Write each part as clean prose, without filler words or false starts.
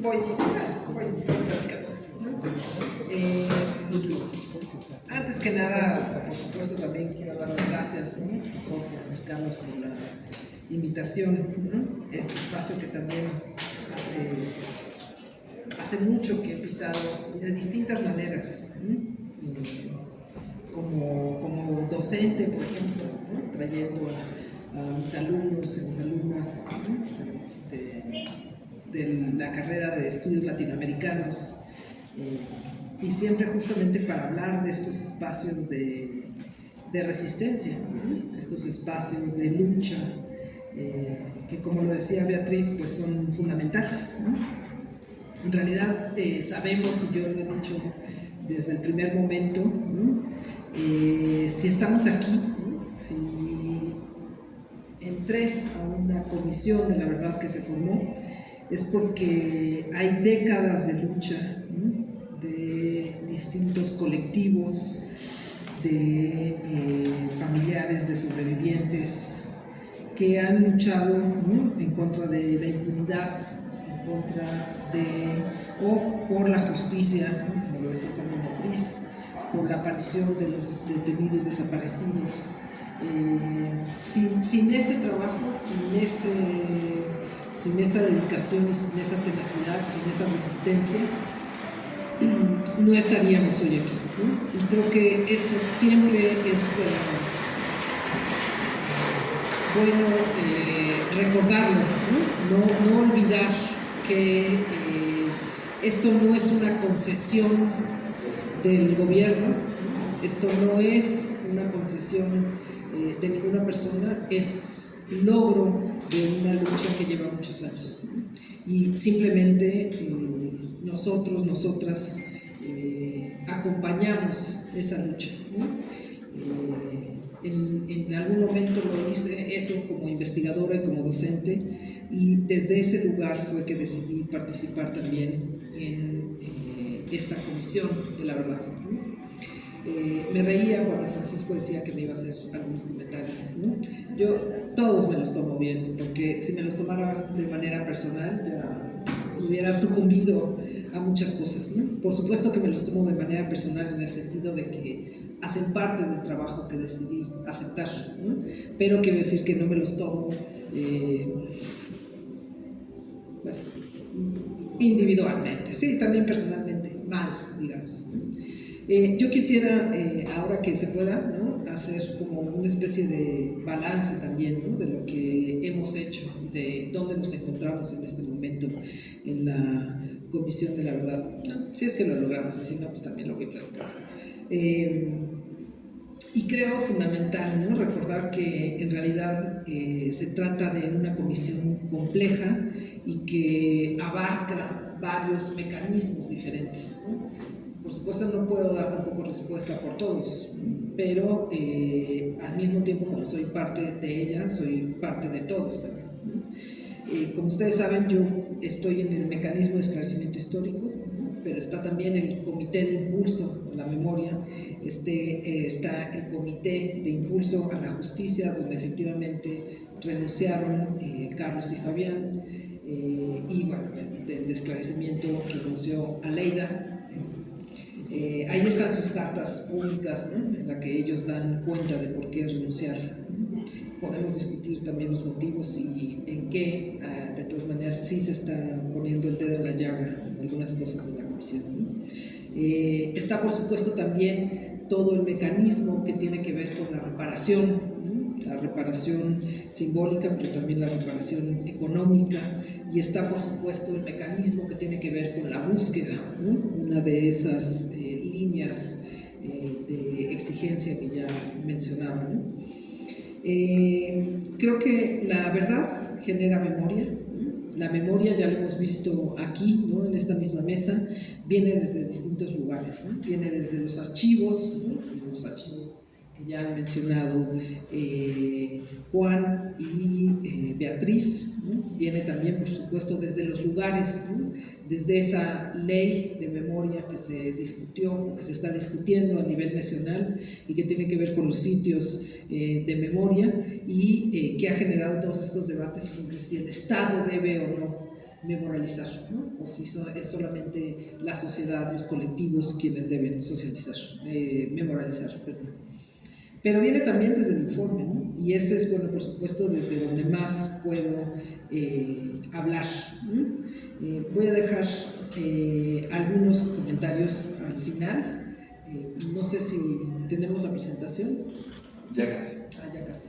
voy platicando, ¿no? Antes que nada, por supuesto, también quiero dar las gracias, ¿no? Jorge, a Luis Carlos por la invitación, ¿no? Este espacio que también hace mucho que he pisado y de distintas maneras, ¿no? Como docente, por ejemplo, ¿no? Trayendo a mis alumnos y mis alumnas, ¿no? De la carrera de estudios latinoamericanos, y siempre justamente para hablar de estos espacios de resistencia, ¿no? Estos espacios de lucha, que, como lo decía Beatriz, pues son fundamentales, ¿no? En realidad sabemos, y yo lo he dicho desde el primer momento, ¿no? Si estamos aquí, ¿no? Si entré a una comisión de la verdad que se formó, es porque hay décadas de lucha, ¿no? De distintos colectivos, de familiares de sobrevivientes que han luchado, ¿no? En contra de la impunidad, en contra o por la justicia, ¿no? Como lo decía también Beatriz, por la aparición de los detenidos desaparecidos. Sin ese trabajo, sin esa dedicación y sin esa tenacidad, sin esa resistencia, no estaríamos hoy aquí, ¿no? Y creo que eso siempre es bueno recordarlo, ¿no? No olvidar que esto no es una concesión del gobierno, ¿no? Esto no es una concesión de ninguna persona, es logro de una lucha que lleva muchos años, ¿no? Y simplemente nosotros, nosotras acompañamos esa lucha, ¿no? En algún momento lo hice eso como investigadora y como docente, y desde ese lugar fue que decidí participar también en esta comisión de la verdad, ¿no? Me reía cuando Francisco decía que me iba a hacer algunos comentarios, ¿no? Yo todos me los tomo bien, porque si me los tomara de manera personal ya hubiera sucumbido a muchas cosas, ¿no? Por supuesto que me los tomo de manera personal en el sentido de que hacen parte del trabajo que decidí aceptar, ¿no? Pero quiero decir que no me los tomo pues, individualmente, sí, también personalmente, mal, digamos, ¿no? Yo quisiera, ahora que se pueda, ¿no? Hacer como una especie de balance también, ¿no? De lo que hemos hecho y de dónde nos encontramos en este momento en la Comisión de la Verdad, ¿no? Si es que lo logramos, y si no, pues también lo voy a platicar. Y creo fundamental, ¿no? Recordar que en realidad se trata de una comisión compleja y que abarca varios mecanismos diferentes, ¿no? Por supuesto no puedo dar tampoco respuesta por todos, pero al mismo tiempo, como soy parte de ella, soy parte de todos también, ¿no? Como ustedes saben, yo estoy en el mecanismo de esclarecimiento histórico, ¿no? Pero está también el comité de impulso a la memoria, está el comité de impulso a la justicia, donde efectivamente renunciaron Carlos y Fabián, y bueno, del esclarecimiento renunció Aleida. Ahí están sus cartas públicas, ¿no? En las que ellos dan cuenta de por qué renunciar. Podemos discutir también los motivos y en qué, de todas maneras, sí se está poniendo el dedo en la llaga en algunas cosas de la comisión, ¿no? Está, por supuesto, también todo el mecanismo que tiene que ver con la reparación, ¿no? La reparación simbólica, pero también la reparación económica, y está, por supuesto, el mecanismo que tiene que ver con la búsqueda, ¿no? Una de esas líneas de exigencia que ya mencionaba, ¿no? Creo que la verdad genera memoria, ¿no? La memoria, ya lo hemos visto aquí, ¿no? En esta misma mesa, viene desde distintos lugares, ¿no? Viene desde los archivos, ¿no? Como los archivos que ya han mencionado Juan y Beatriz, ¿no? Viene también, por supuesto, desde los lugares, ¿no? Desde esa ley de memoria que se discutió o que se está discutiendo a nivel nacional y que tiene que ver con los sitios de memoria y que ha generado todos estos debates sobre si el Estado debe o no memorializar, ¿no? O si es solamente la sociedad, los colectivos quienes deben memorializar, perdón. Pero viene también desde el informe, ¿no? Y ese es, bueno, por supuesto, desde donde más puedo hablar, ¿no? Voy a dejar algunos comentarios al final. No sé si tenemos la presentación. Ya casi. Ya casi.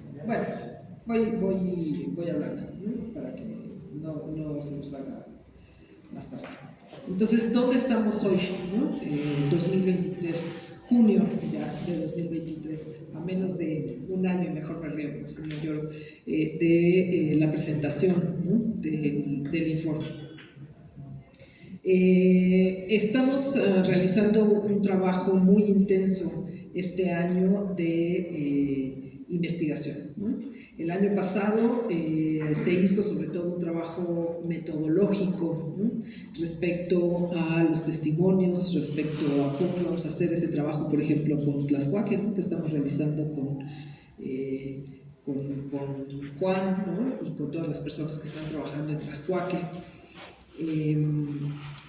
Bueno, voy hablando, ¿no? Para que no se nos haga más tarde. Entonces, ¿dónde estamos hoy, ¿no? 2023, junio ya de 2023, a menos de un año, y mejor me río porque si no lloro, de la presentación, ¿no? del informe. Estamos realizando un trabajo muy intenso este año de investigación, ¿no? El año pasado se hizo sobre todo un trabajo metodológico, ¿no? Respecto a los testimonios, respecto a cómo vamos a hacer ese trabajo, por ejemplo, con Tlaxcuaque, ¿no? Que estamos realizando con Juan, ¿no? Y con todas las personas que están trabajando en Tlaxcuaque.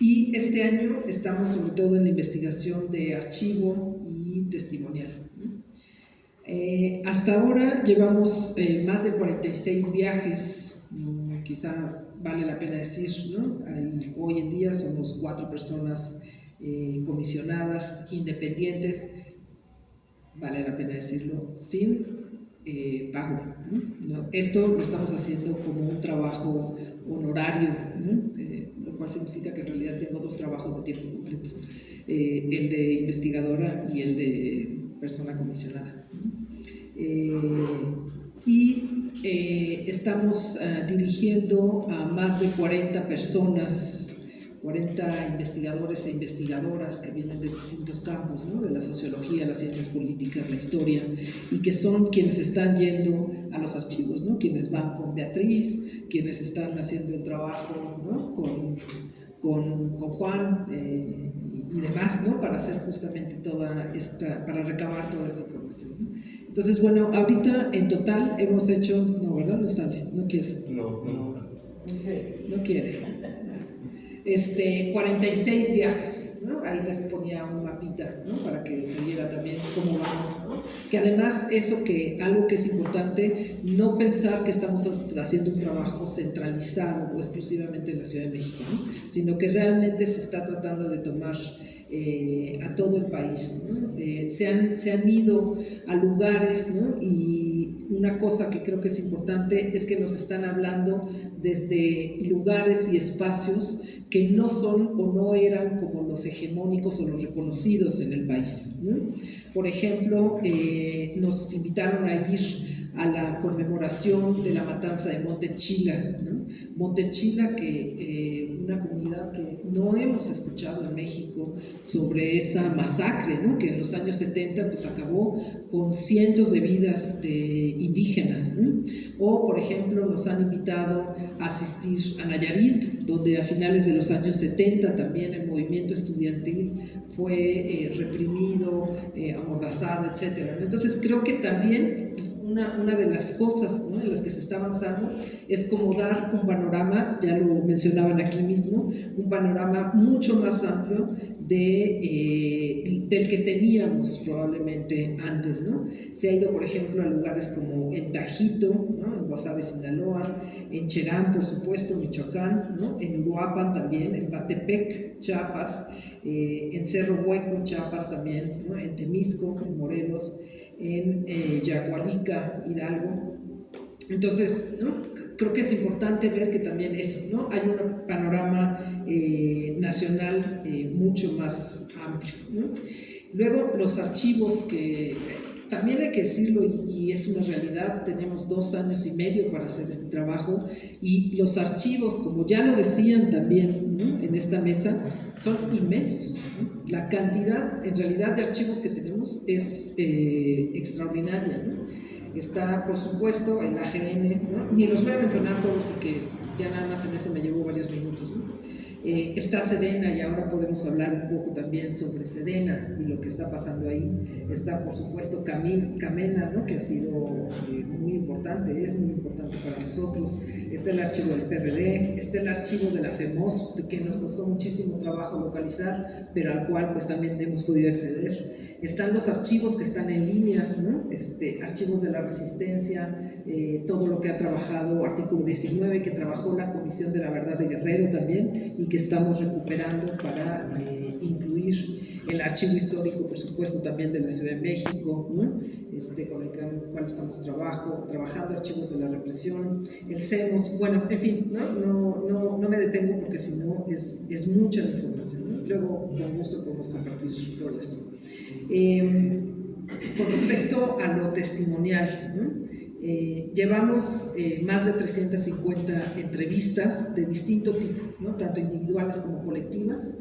Y este año estamos sobre todo en la investigación de archivo y testimonial. Hasta ahora llevamos más de 46 viajes, quizá vale la pena decir, ¿no? Hoy en día somos 4 personas comisionadas, independientes, vale la pena decirlo, sin pago, ¿no? Esto lo estamos haciendo como un trabajo honorario, ¿no? Lo cual significa que en realidad tengo 2 trabajos de tiempo completo, el de investigadora y el de persona comisionada. Estamos dirigiendo a más de 40 personas, 40 investigadores e investigadoras que vienen de distintos campos, ¿no? De la sociología, las ciencias políticas, la historia, y que son quienes están yendo a los archivos, ¿no? Quienes van con Beatriz, quienes están haciendo el trabajo, ¿no? con Juan y demás, ¿no? Para hacer justamente para recabar toda esta información, ¿no? Entonces, bueno, ahorita en total hemos hecho, no, ¿verdad? No sale, no quiere. No quiere. 46 viajes, ¿no? Ahí les ponía un mapita, ¿no? Para que se viera también cómo vamos, ¿no? Que además algo que es importante, no pensar que estamos haciendo un trabajo centralizado o exclusivamente en la Ciudad de México, ¿no? Sino que realmente se está tratando de tomar a todo el país, ¿no? Se han ido a lugares, ¿no? Y una cosa que creo que es importante es que nos están hablando desde lugares y espacios que no son o no eran como los hegemónicos o los reconocidos en el país, ¿no? Por ejemplo, nos invitaron a ir a la conmemoración de la matanza de Monte Chila, ¿no? Monte Chila, una comunidad que no hemos escuchado en México sobre esa masacre, ¿no? Que en los años 70 pues acabó con cientos de vidas de indígenas, ¿no? O, por ejemplo, nos han invitado a asistir a Nayarit, donde a finales de los años 70 también el movimiento estudiantil fue reprimido, amordazado, etc. Entonces creo que también una de las cosas, ¿no? En las que se está avanzando es como dar un panorama, ya lo mencionaban aquí mismo, un panorama mucho más amplio del que teníamos probablemente antes, ¿no? Se ha ido, por ejemplo, a lugares como en Tajito, ¿no? En Guasave, Sinaloa, en Cherán, por supuesto, Michoacán, ¿no? En Uruapan también, en Batepec, Chiapas, en Cerro Hueco, Chiapas también, ¿no? En Temisco, en Morelos, en Yagualica, Hidalgo. Entonces, ¿no? Creo que es importante ver que también eso, ¿no? Hay un panorama nacional mucho más amplio, ¿no? Luego, los archivos que también hay que decirlo, y es una realidad, tenemos 2 años y medio para hacer este trabajo, y los archivos, como ya lo decían también, ¿no? En esta mesa, son inmensos, ¿no? La cantidad, en realidad, de archivos que tenemos es extraordinaria, ¿no? Está, por supuesto, el AGN, ¿no? Ni los voy a mencionar todos porque ya nada más en eso me llevó varios minutos, ¿no? Está Sedena, y ahora podemos hablar un poco también sobre Sedena y lo que está pasando ahí. Está, por supuesto, Camena, ¿no? Que ha sido muy importante, es muy importante para nosotros. Está el archivo del PRD, está el archivo de la FEMOS, que nos costó muchísimo trabajo localizar, pero al cual pues también hemos podido acceder. Están los archivos que están en línea, ¿no? Archivos de la Resistencia, todo lo que ha trabajado Artículo 19, que trabajó la Comisión de la Verdad de Guerrero también, y que estamos recuperando para incluir el archivo histórico, por supuesto, también de la Ciudad de México, ¿no? Con el cual estamos trabajando, archivos de la represión, el CEMOS, bueno, en fin, no me detengo porque si no es mucha la información, ¿no? Luego, con gusto, podemos compartir todo esto. Con respecto a lo testimonial, ¿no? Llevamos más de 350 entrevistas de distinto tipo, ¿no? Tanto individuales como colectivas,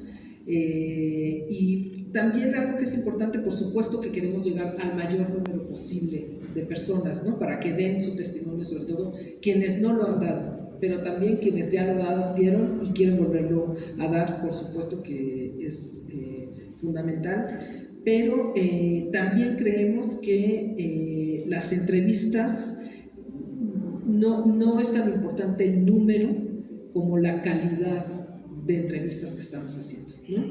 y también algo que es importante, por supuesto, que queremos llegar al mayor número posible de personas, ¿no? Para que den su testimonio, sobre todo quienes no lo han dado, pero también quienes ya lo dieron y quieren volverlo a dar, por supuesto que es fundamental. Pero también creemos que las entrevistas no es tan importante el número como la calidad de entrevistas que estamos haciendo, ¿no?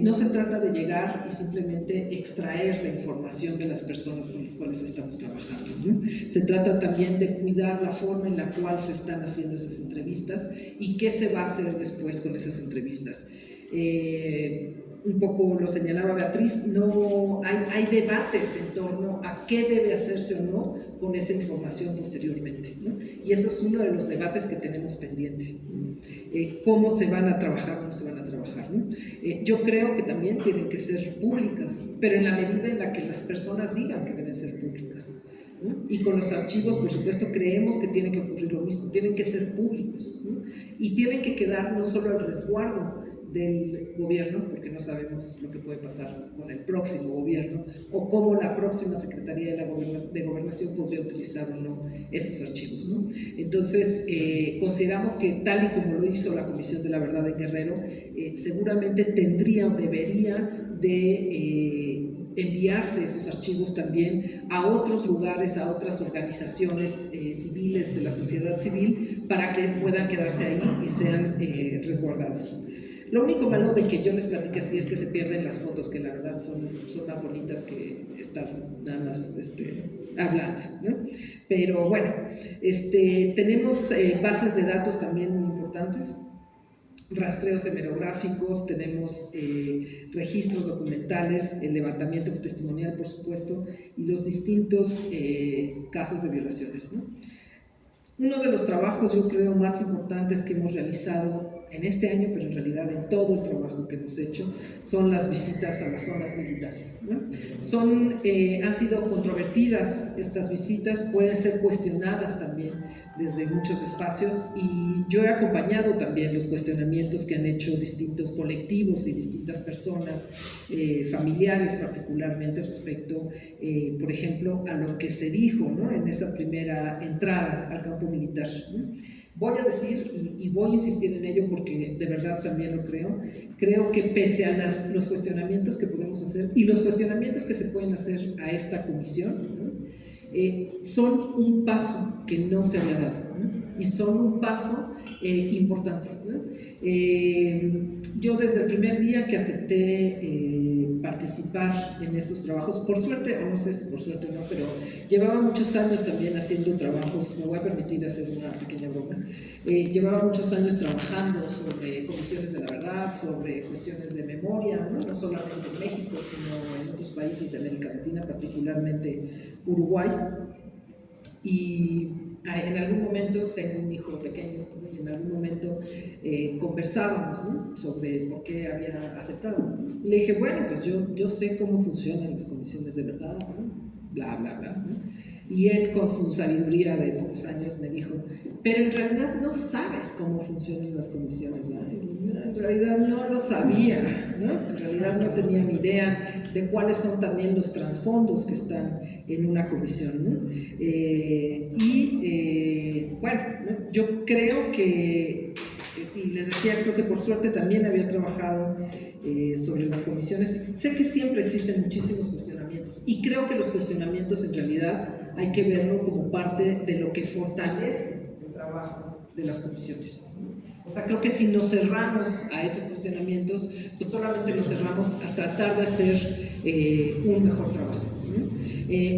No se trata de llegar y simplemente extraer la información de las personas con las cuales estamos trabajando, ¿no? Se trata también de cuidar la forma en la cual se están haciendo esas entrevistas y qué se va a hacer después con esas entrevistas. Un poco lo señalaba Beatriz, no hay debates en torno a qué debe hacerse o no con esa información posteriormente, ¿no? Y eso es uno de los debates que tenemos pendiente, ¿no? Cómo se van a trabajar o no se van a trabajar, ¿no? Yo creo que también tienen que ser públicas, pero en la medida en la que las personas digan que deben ser públicas, ¿no? Y con los archivos, por supuesto, creemos que tiene que ocurrir lo mismo, tienen que ser públicos, ¿no? Y tienen que quedar no solo al resguardo del gobierno, porque no sabemos lo que puede pasar con el próximo gobierno o cómo la próxima Secretaría de Gobernación podría utilizar o no esos archivos, ¿no? Entonces, consideramos que tal y como lo hizo la Comisión de la Verdad en Guerrero, seguramente tendría o debería de enviarse esos archivos también a otros lugares, a otras organizaciones civiles de la sociedad civil, para que puedan quedarse ahí y sean resguardados. Lo único malo de que yo les platique así es que se pierden las fotos, que la verdad son más bonitas que estar nada más hablando, ¿no? Pero bueno, tenemos bases de datos también muy importantes, rastreos hemerográficos, tenemos registros documentales, el levantamiento testimonial, por supuesto, y los distintos casos de violaciones, ¿no? Uno de los trabajos, yo creo, más importantes que hemos realizado en este año, pero en realidad en todo el trabajo que hemos hecho, son las visitas a las zonas militares, ¿no? Han sido controvertidas estas visitas, pueden ser cuestionadas también desde muchos espacios, y yo he acompañado también los cuestionamientos que han hecho distintos colectivos y distintas personas, familiares particularmente, respecto, por ejemplo, a lo que se dijo, ¿no? En esa primera entrada al campo militar, ¿no? Voy a decir, y voy a insistir en ello porque de verdad también lo creo que pese a los cuestionamientos que podemos hacer y los cuestionamientos que se pueden hacer a esta comisión, ¿no? Son un paso que no se había dado, ¿no? Y son un paso importante, ¿no? Yo desde el primer día que acepté participar en estos trabajos, por suerte, o no sé si por suerte o no, pero llevaba muchos años también haciendo trabajos, me voy a permitir hacer una pequeña broma, llevaba muchos años trabajando sobre comisiones de la verdad, sobre cuestiones de memoria, ¿no? No solamente en México, sino en otros países de América Latina, particularmente Uruguay, y en algún momento, tengo un hijo pequeño, ¿no? Y en algún momento conversábamos, ¿no? Sobre por qué había aceptado, ¿no? Le dije, bueno, pues yo sé cómo funcionan las comisiones de verdad, ¿no? Bla, bla, bla, ¿no? Y él, con su sabiduría de pocos años, me dijo, pero en realidad no sabes cómo funcionan las comisiones, ¿no? En realidad no lo sabía, ¿no? En realidad no tenía ni idea de cuáles son también los trasfondos que están en una comisión, ¿no? Bueno, ¿no? Yo creo que, y les decía, creo que por suerte también había trabajado sobre las comisiones. Sé que siempre existen muchísimos cuestionamientos y creo que los cuestionamientos en realidad hay que verlo como parte de lo que fortalece el trabajo de las comisiones. O sea, creo que si nos cerramos a esos cuestionamientos, pues solamente nos cerramos a tratar de hacer un mejor trabajo.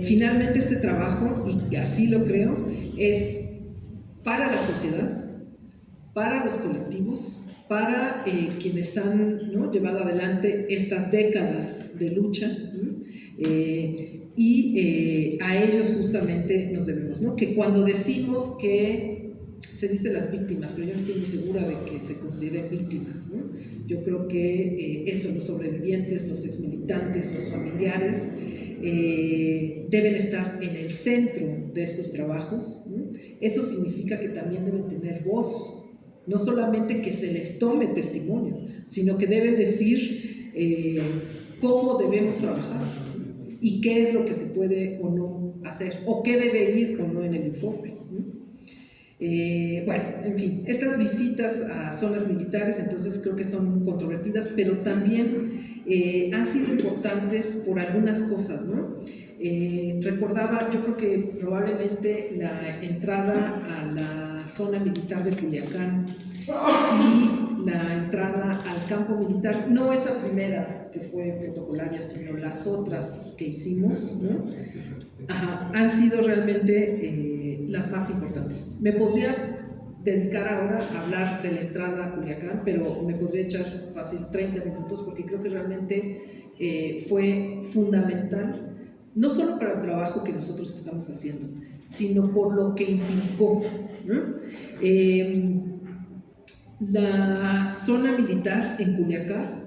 Finalmente este trabajo, y así lo creo, es para la sociedad, para los colectivos, para quienes han, ¿no?, llevado adelante estas décadas de lucha, y a ellos justamente nos debemos, ¿no? Que cuando decimos que se dice las víctimas, pero yo no estoy muy segura de que se consideren víctimas, ¿no? Yo creo que eso, los sobrevivientes, los exmilitantes, los familiares, deben estar en el centro de estos trabajos, ¿no? Eso significa que también deben tener voz, no solamente que se les tome testimonio, sino que deben decir cómo debemos trabajar, ¿no?, y qué es lo que se puede o no hacer, o qué debe ir o no en el informe, ¿no? Bueno, en fin, estas visitas a zonas militares entonces creo que son controvertidas, pero también han sido importantes por algunas cosas, ¿no? Recordaba, yo creo que probablemente la entrada a la zona militar de Culiacán y la entrada al campo militar, no esa primera que fue protocolaria, sino las otras que hicimos, ¿no? Ajá, han sido realmente las más importantes. Me podría dedicar ahora a hablar de la entrada a Culiacán, pero me podría echar fácil 30 minutos porque creo que realmente fue fundamental, no solo para el trabajo que nosotros estamos haciendo, sino por lo que implicó, ¿no? La zona militar en Culiacán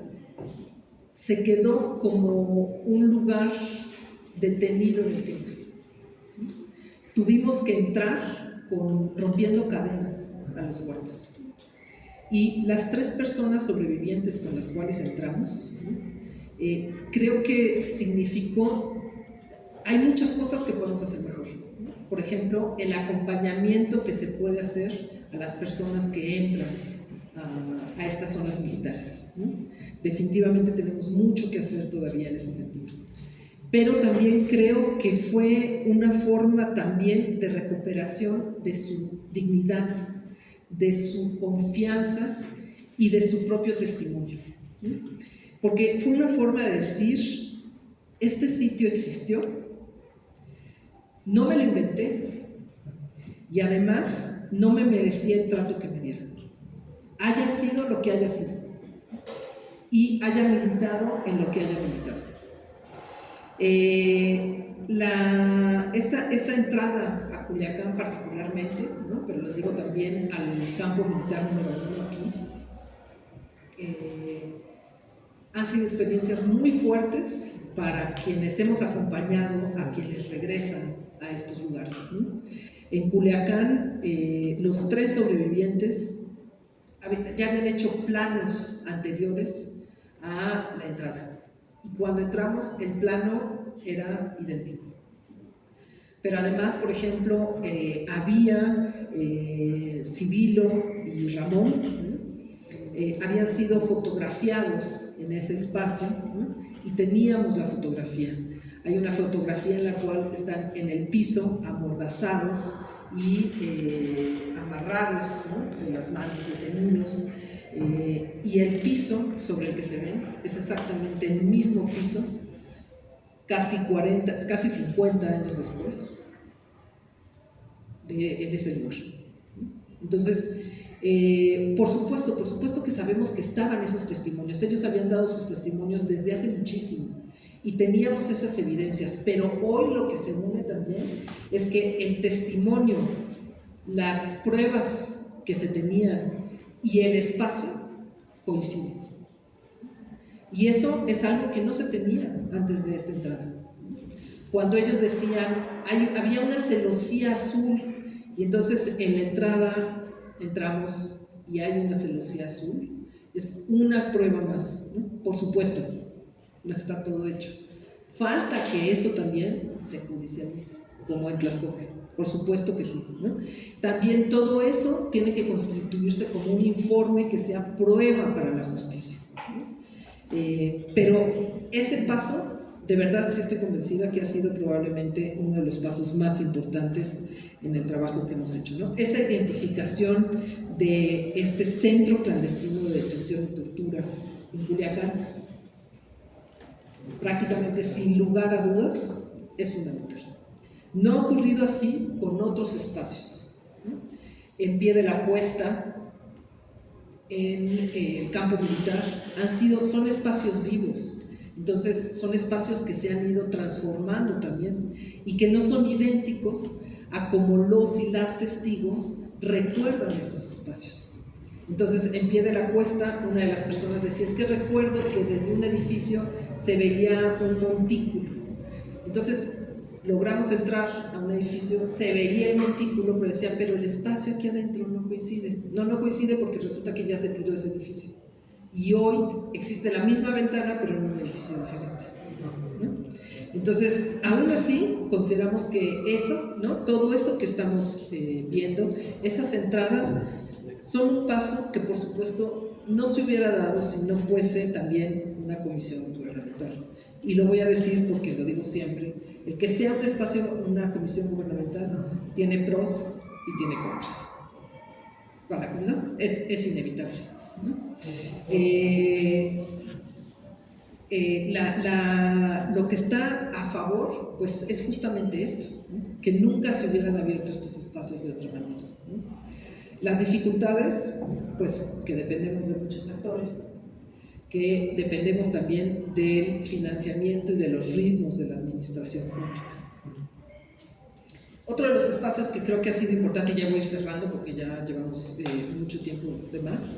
se quedó como un lugar detenido en el tiempo. Tuvimos que entrar rompiendo cadenas a los puertos. Y las 3 personas sobrevivientes con las cuales entramos, creo que significó, hay muchas cosas que podemos hacer mejor. Por ejemplo, el acompañamiento que se puede hacer a las personas que entran a estas zonas militares. Definitivamente tenemos mucho que hacer todavía en ese sentido. Pero también creo que fue una forma también de recuperación de su dignidad, de su confianza y de su propio testimonio. Porque fue una forma de decir, este sitio existió, no me lo inventé y además no me merecía el trato que me dieron. Haya sido lo que haya sido y haya militado en lo que haya militado. Esta entrada a Culiacán particularmente, ¿no?, pero les digo también al campo militar número 1 aquí, han sido experiencias muy fuertes para quienes hemos acompañado a quienes regresan a estos lugares, ¿no? En Culiacán, los 3 sobrevivientes ya habían hecho planos anteriores a la entrada. Y cuando entramos, el plano era idéntico. Pero además, por ejemplo, había Cibilo y Ramón, ¿no? Habían sido fotografiados en ese espacio, ¿no?, y teníamos la fotografía. Hay una fotografía en la cual están en el piso, amordazados y amarrados, ¿no?, de las manos, detenidos. Y el piso sobre el que se ven es exactamente el mismo piso casi 50 años después en ese lugar. Entonces, por supuesto que sabemos que estaban esos testimonios, ellos habían dado sus testimonios desde hace muchísimo y teníamos esas evidencias, pero hoy lo que se une también es que el testimonio, las pruebas que se tenían y el espacio coinciden. Y eso es algo que no se tenía antes de esta entrada. Cuando ellos decían, había una celosía azul, y entonces en la entrada entramos y hay una celosía azul, es una prueba más, ¿no? Por supuesto, no está todo hecho. Falta que eso también se judicialice, como en Tlaxcoque. Por supuesto que sí, ¿no? También todo eso tiene que constituirse como un informe que sea prueba para la justicia, ¿no? Pero ese paso, de verdad sí estoy convencida que ha sido probablemente uno de los pasos más importantes en el trabajo que hemos hecho, ¿no? Esa identificación de este centro clandestino de detención y tortura en Culiacán, prácticamente sin lugar a dudas, es fundamental. No ha ocurrido así con otros espacios, ¿no? En Pie de la Cuesta, en el campo militar, son espacios vivos. Entonces son espacios que se han ido transformando también y que no son idénticos a como los y las testigos recuerdan esos espacios. Entonces, en Pie de la Cuesta, una de las personas decía, es que recuerdo que desde un edificio se veía un montículo. Entonces, logramos entrar a un edificio, se veía el montículo, pero decían, pero el espacio aquí adentro no coincide. No coincide porque resulta que ya se tiró ese edificio. Y hoy existe la misma ventana, pero en un edificio diferente, ¿no? Entonces, aún así, consideramos que eso, ¿no? Todo eso que estamos viendo, esas entradas, son un paso que, por supuesto, no se hubiera dado si no fuese también una comisión gubernamental. Y lo voy a decir porque lo digo siempre, el que sea un espacio, una comisión gubernamental, tiene pros y tiene contras. ¿No? Es inevitable, ¿no? Lo que está a favor, pues es justamente esto, ¿no? Que nunca se hubieran abierto estos espacios de otra manera, ¿no? Las dificultades, pues que dependemos de muchos actores, que dependemos también del financiamiento y de los ritmos de la administración pública. Otro de los espacios que creo que ha sido importante, y ya voy a ir cerrando porque ya llevamos mucho tiempo de más,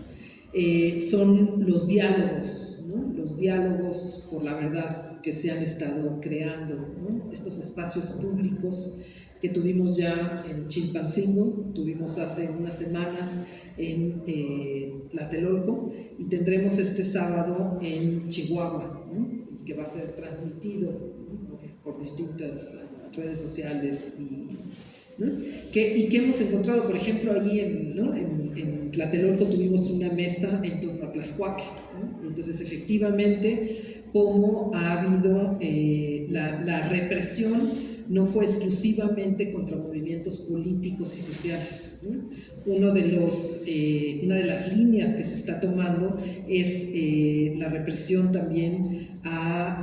son los diálogos, ¿no? Los diálogos por la verdad que se han estado creando, ¿no? Estos espacios públicos que tuvimos ya en Chilpancingo, tuvimos hace unas semanas en Tlatelolco y tendremos este sábado en Chihuahua, ¿no? Y que va a ser transmitido, ¿no? por distintas redes sociales ¿no? Y que hemos encontrado, por ejemplo, allí en Tlatelolco tuvimos una mesa en torno a Tlaxcuaque, ¿no? Entonces, efectivamente, cómo ha habido la represión no fue exclusivamente contra movimientos políticos y sociales, ¿no? Una de las líneas que se está tomando es la represión también a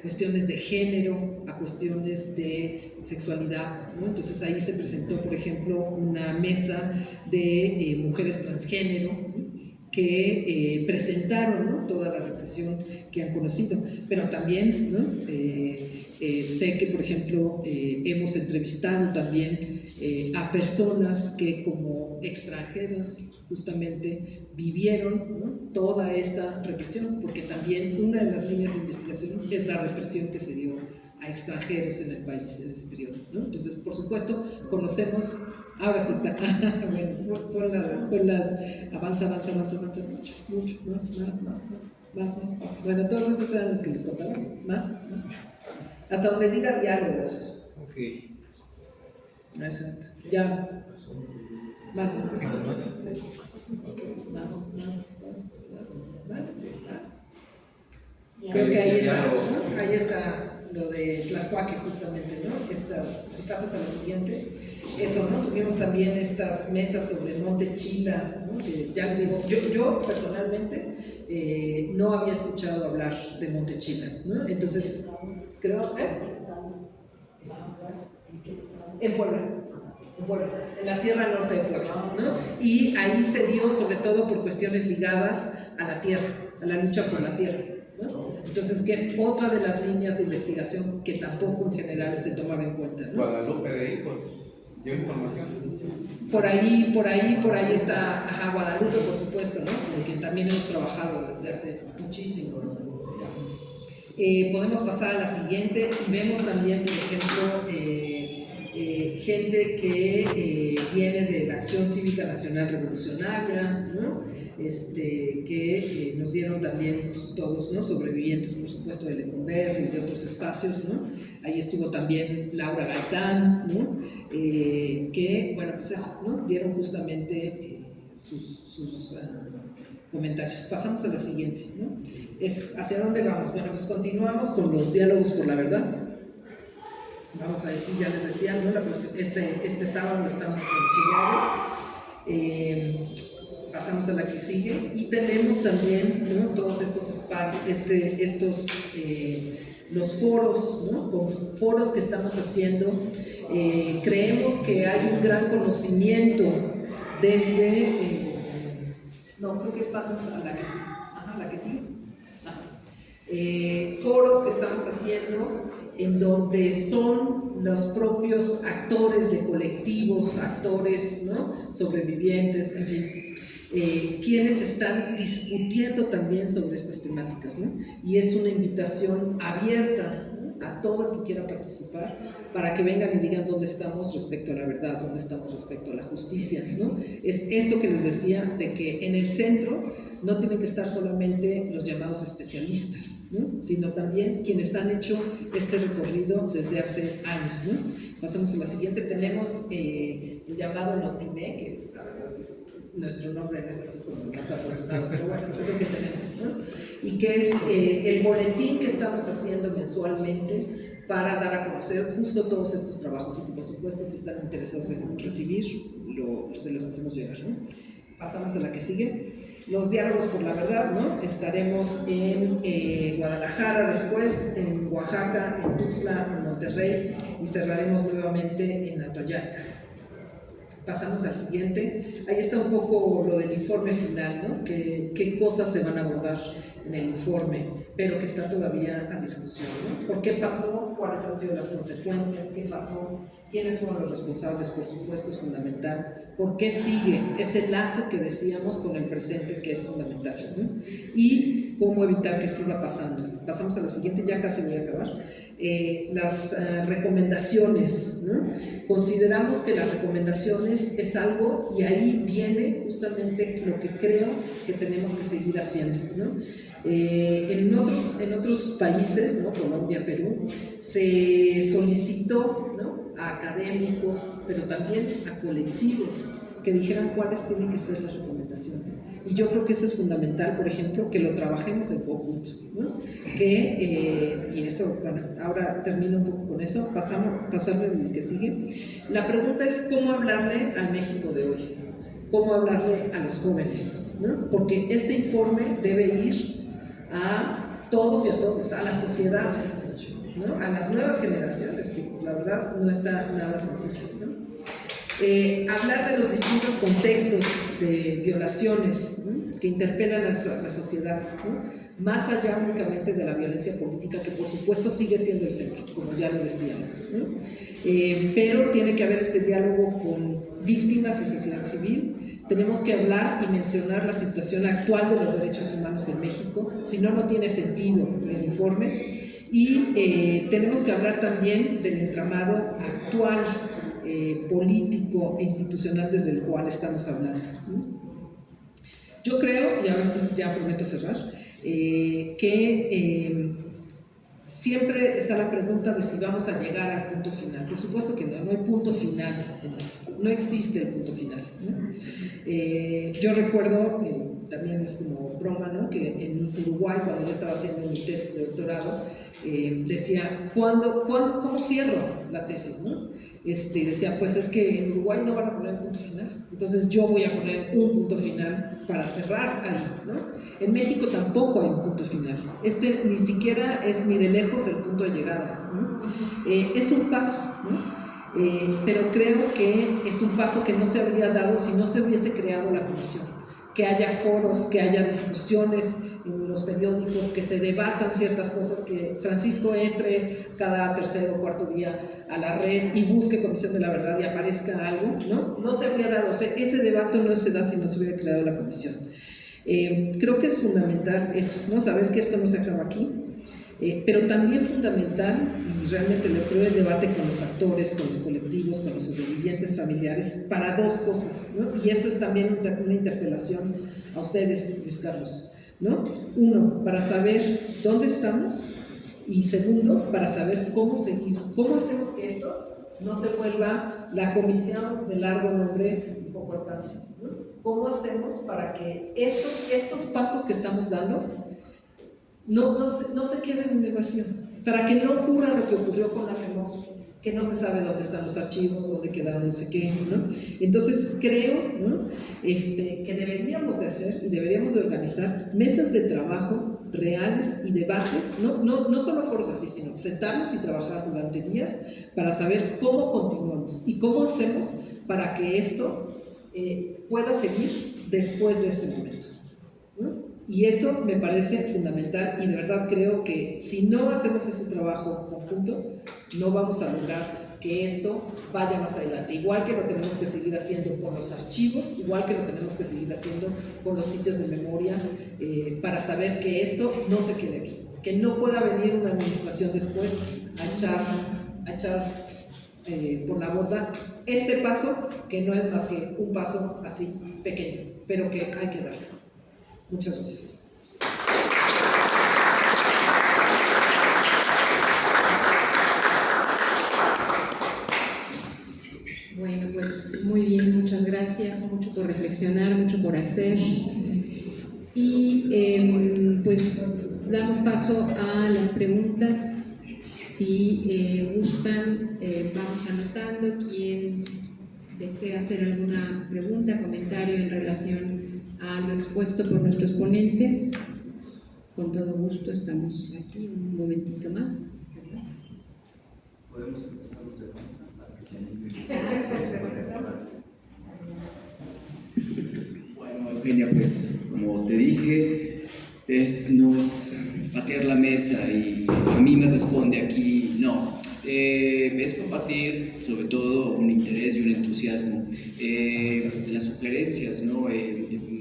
cuestiones de género, a cuestiones de sexualidad, ¿no? Entonces ahí se presentó, por ejemplo, una mesa de mujeres transgénero, ¿no? Que presentaron, ¿no? toda la represión que han conocido, pero también, ¿no? Sé que, por ejemplo, hemos entrevistado también a personas que como extranjeras justamente vivieron, ¿no? toda esa represión, porque también una de las líneas de investigación es la represión que se dio a extranjeros en el país en ese periodo, ¿no? Entonces, por supuesto, conocemos, ahora sí está, bueno, por las, avanza, mucho, más. Bueno, todos esos eran los que les contaba, más. Hasta donde diga diálogos. Ok. Exacto. Ya. Más. Sí. Más. Creo que ahí está, ¿no? Ahí está lo de Tlaxcuaque justamente, ¿no? Si pasas a la siguiente, eso, ¿no? Tuvimos también estas mesas sobre Monte Chila, ¿no? Que ya les digo, yo personalmente no había escuchado hablar de Monte Chila, ¿no? Entonces, creo, en Puebla, en la Sierra Norte de Puebla, ¿no? Y ahí se dio sobre todo por cuestiones ligadas a la tierra, a la lucha por la tierra, ¿no? Entonces, que es otra de las líneas de investigación que tampoco en general se tomaba en cuenta, ¿no? Guadalupe de Hijos dio información. Por ahí está, ajá, Guadalupe, por supuesto, ¿no? Porque también hemos trabajado desde hace muchísimo, ¿no? Podemos pasar a la siguiente y vemos también, por ejemplo, gente que viene de la Acción Cívica Nacional Revolucionaria, ¿no? Que nos dieron también todos, ¿no? Sobrevivientes, por supuesto, de Lecumberri y de otros espacios, ¿no? Ahí estuvo también Laura Gaitán, ¿no? Que, bueno, pues eso, ¿no? Dieron justamente sus comentarios. Pasamos a la siguiente, ¿no? ¿Hacia dónde vamos? Bueno, pues continuamos con los diálogos por la verdad. Vamos a decir, ya les decía, ¿no? Este sábado estamos en Chihuahua. Pasamos a la que sigue y tenemos también, ¿no? Todos estos espacios, los foros, ¿no? Con foros que estamos haciendo. Creemos que hay un gran conocimiento desde... no, creo que pasas a la que sigue. Ajá, la que sigue. Foros que estamos haciendo en donde son los propios actores de colectivos, actores, ¿no? Sobrevivientes, en fin, quienes están discutiendo también sobre estas temáticas, ¿no? Y es una invitación abierta, ¿no? A todo el que quiera participar para que vengan y digan dónde estamos respecto a la verdad, dónde estamos respecto a la justicia, ¿no? Es esto que les decía, de que en el centro no tienen que estar solamente los llamados especialistas, ¿no? Sino también quienes han hecho este recorrido desde hace años, ¿no? Pasamos a la siguiente. Tenemos el llamado Notimé, que la verdad nuestro nombre no es así como más afortunado, pero bueno, es lo que tenemos, ¿no? Y que es el boletín que estamos haciendo mensualmente para dar a conocer justo todos estos trabajos y que por supuesto si están interesados en recibir, se los hacemos llegar, ¿no? Pasamos a la que sigue. Los diálogos por la verdad, ¿no? Estaremos en Guadalajara después, en Oaxaca, en Tuxtla, en Monterrey y cerraremos nuevamente en Atoyac. Pasamos al siguiente. Ahí está un poco lo del informe final, ¿no? ¿Qué cosas se van a abordar en el informe, pero que está todavía a discusión, ¿no? ¿Por qué pasó? ¿Cuáles han sido las consecuencias? ¿Qué pasó? ¿Quiénes fueron los responsables? Por supuesto, es fundamental. ¿Por qué sigue ese lazo que decíamos con el presente que es fundamental, ¿no? Y cómo evitar que siga pasando. Pasamos a la siguiente, ya casi voy a acabar. Las recomendaciones, ¿no? Consideramos que las recomendaciones es algo, y ahí viene justamente lo que creo que tenemos que seguir haciendo, ¿no? En otros países, ¿no? Colombia, Perú, se solicitó, ¿no? A académicos, pero también a colectivos que dijeran cuáles tienen que ser las recomendaciones. Y yo creo que eso es fundamental, por ejemplo, que lo trabajemos en conjunto, ¿no? Y eso, bueno, ahora termino un poco con eso, pasarle al que sigue. La pregunta es cómo hablarle al México de hoy, cómo hablarle a los jóvenes, ¿no? Porque este informe debe ir a todos y a todas, a la sociedad, ¿no? A las nuevas generaciones, que la verdad no está nada sencillo, ¿no? Hablar de los distintos contextos de violaciones, ¿no? Que interpelan a la sociedad, ¿no? Más allá únicamente de la violencia política, que por supuesto sigue siendo el centro, como ya lo decíamos, ¿no? Pero tiene que haber este diálogo con víctimas y sociedad civil. Tenemos que hablar y mencionar la situación actual de los derechos humanos en México, si no, no tiene sentido el informe. Y tenemos que hablar también del entramado actual, político e institucional desde el cual estamos hablando, ¿no? Yo creo, y ahora sí ya prometo cerrar, que siempre está la pregunta de si vamos a llegar al punto final. Por supuesto que no hay punto final en esto, no existe el punto final, ¿no? Yo recuerdo, también es como broma, ¿no? Que en Uruguay, cuando yo estaba haciendo mi tesis de doctorado, decía, ¿cómo cierro la tesis, ¿no? Decía, pues es que en Uruguay no van a poner punto final, entonces yo voy a poner un punto final para cerrar ahí, ¿no? En México tampoco hay un punto final, ni siquiera es ni de lejos el punto de llegada, ¿no? Es un paso, ¿no? Pero creo que es un paso que no se habría dado si no se hubiese creado la comisión, que haya foros, que haya discusiones en los periódicos, que se debatan ciertas cosas, que Francisco entre cada tercer o cuarto día a la red y busque Comisión de la Verdad y aparezca algo, ¿no? No se habría dado, o sea, ese debate no se da si no se hubiera creado la comisión. Creo que es fundamental eso, ¿no? Saber que esto no se acaba aquí. Pero también fundamental, y realmente lo creo, el debate con los actores, con los colectivos, con los sobrevivientes familiares, para dos cosas, ¿no? Y eso es también una interpelación a ustedes, Luis Carlos, ¿no? Uno, para saber dónde estamos, y segundo, para saber cómo seguir, cómo hacemos que esto no se vuelva la comisión de largo nombre y poco alcance, ¿no? ¿Cómo hacemos para que estos pasos que estamos dando no se queden en el vacío? Para que no ocurra lo que ocurrió con la FEMOS, que no se sabe dónde están los archivos, dónde quedaron no sé qué, ¿no? Entonces creo, ¿no? Que deberíamos de hacer y deberíamos de organizar mesas de trabajo reales y debates, no solo foros así, sino sentarnos y trabajar durante días para saber cómo continuamos y cómo hacemos para que esto pueda seguir después de este momento, ¿no? Y eso me parece fundamental, y de verdad creo que si no hacemos ese trabajo conjunto, no vamos a lograr que esto vaya más adelante. Igual que lo tenemos que seguir haciendo con los archivos, igual que lo tenemos que seguir haciendo con los sitios de memoria, para saber que esto no se quede aquí, que no pueda venir una administración después a echar por la borda este paso, que no es más que un paso así pequeño, pero que hay que darlo. Muchas gracias. Bueno, pues muy bien, muchas gracias, mucho por reflexionar, mucho por hacer. Y pues damos paso a las preguntas. Si gustan, vamos anotando. Quien desea hacer alguna pregunta, comentario en relación a lo expuesto por nuestros ponentes, con todo gusto estamos aquí un momentito más. Podemos empezar los debates. Bueno, Eugenia, pues como te dije, no es patear la mesa y a mí me responde aquí, no. Es compartir sobre todo un interés y un entusiasmo. Las sugerencias, ¿no?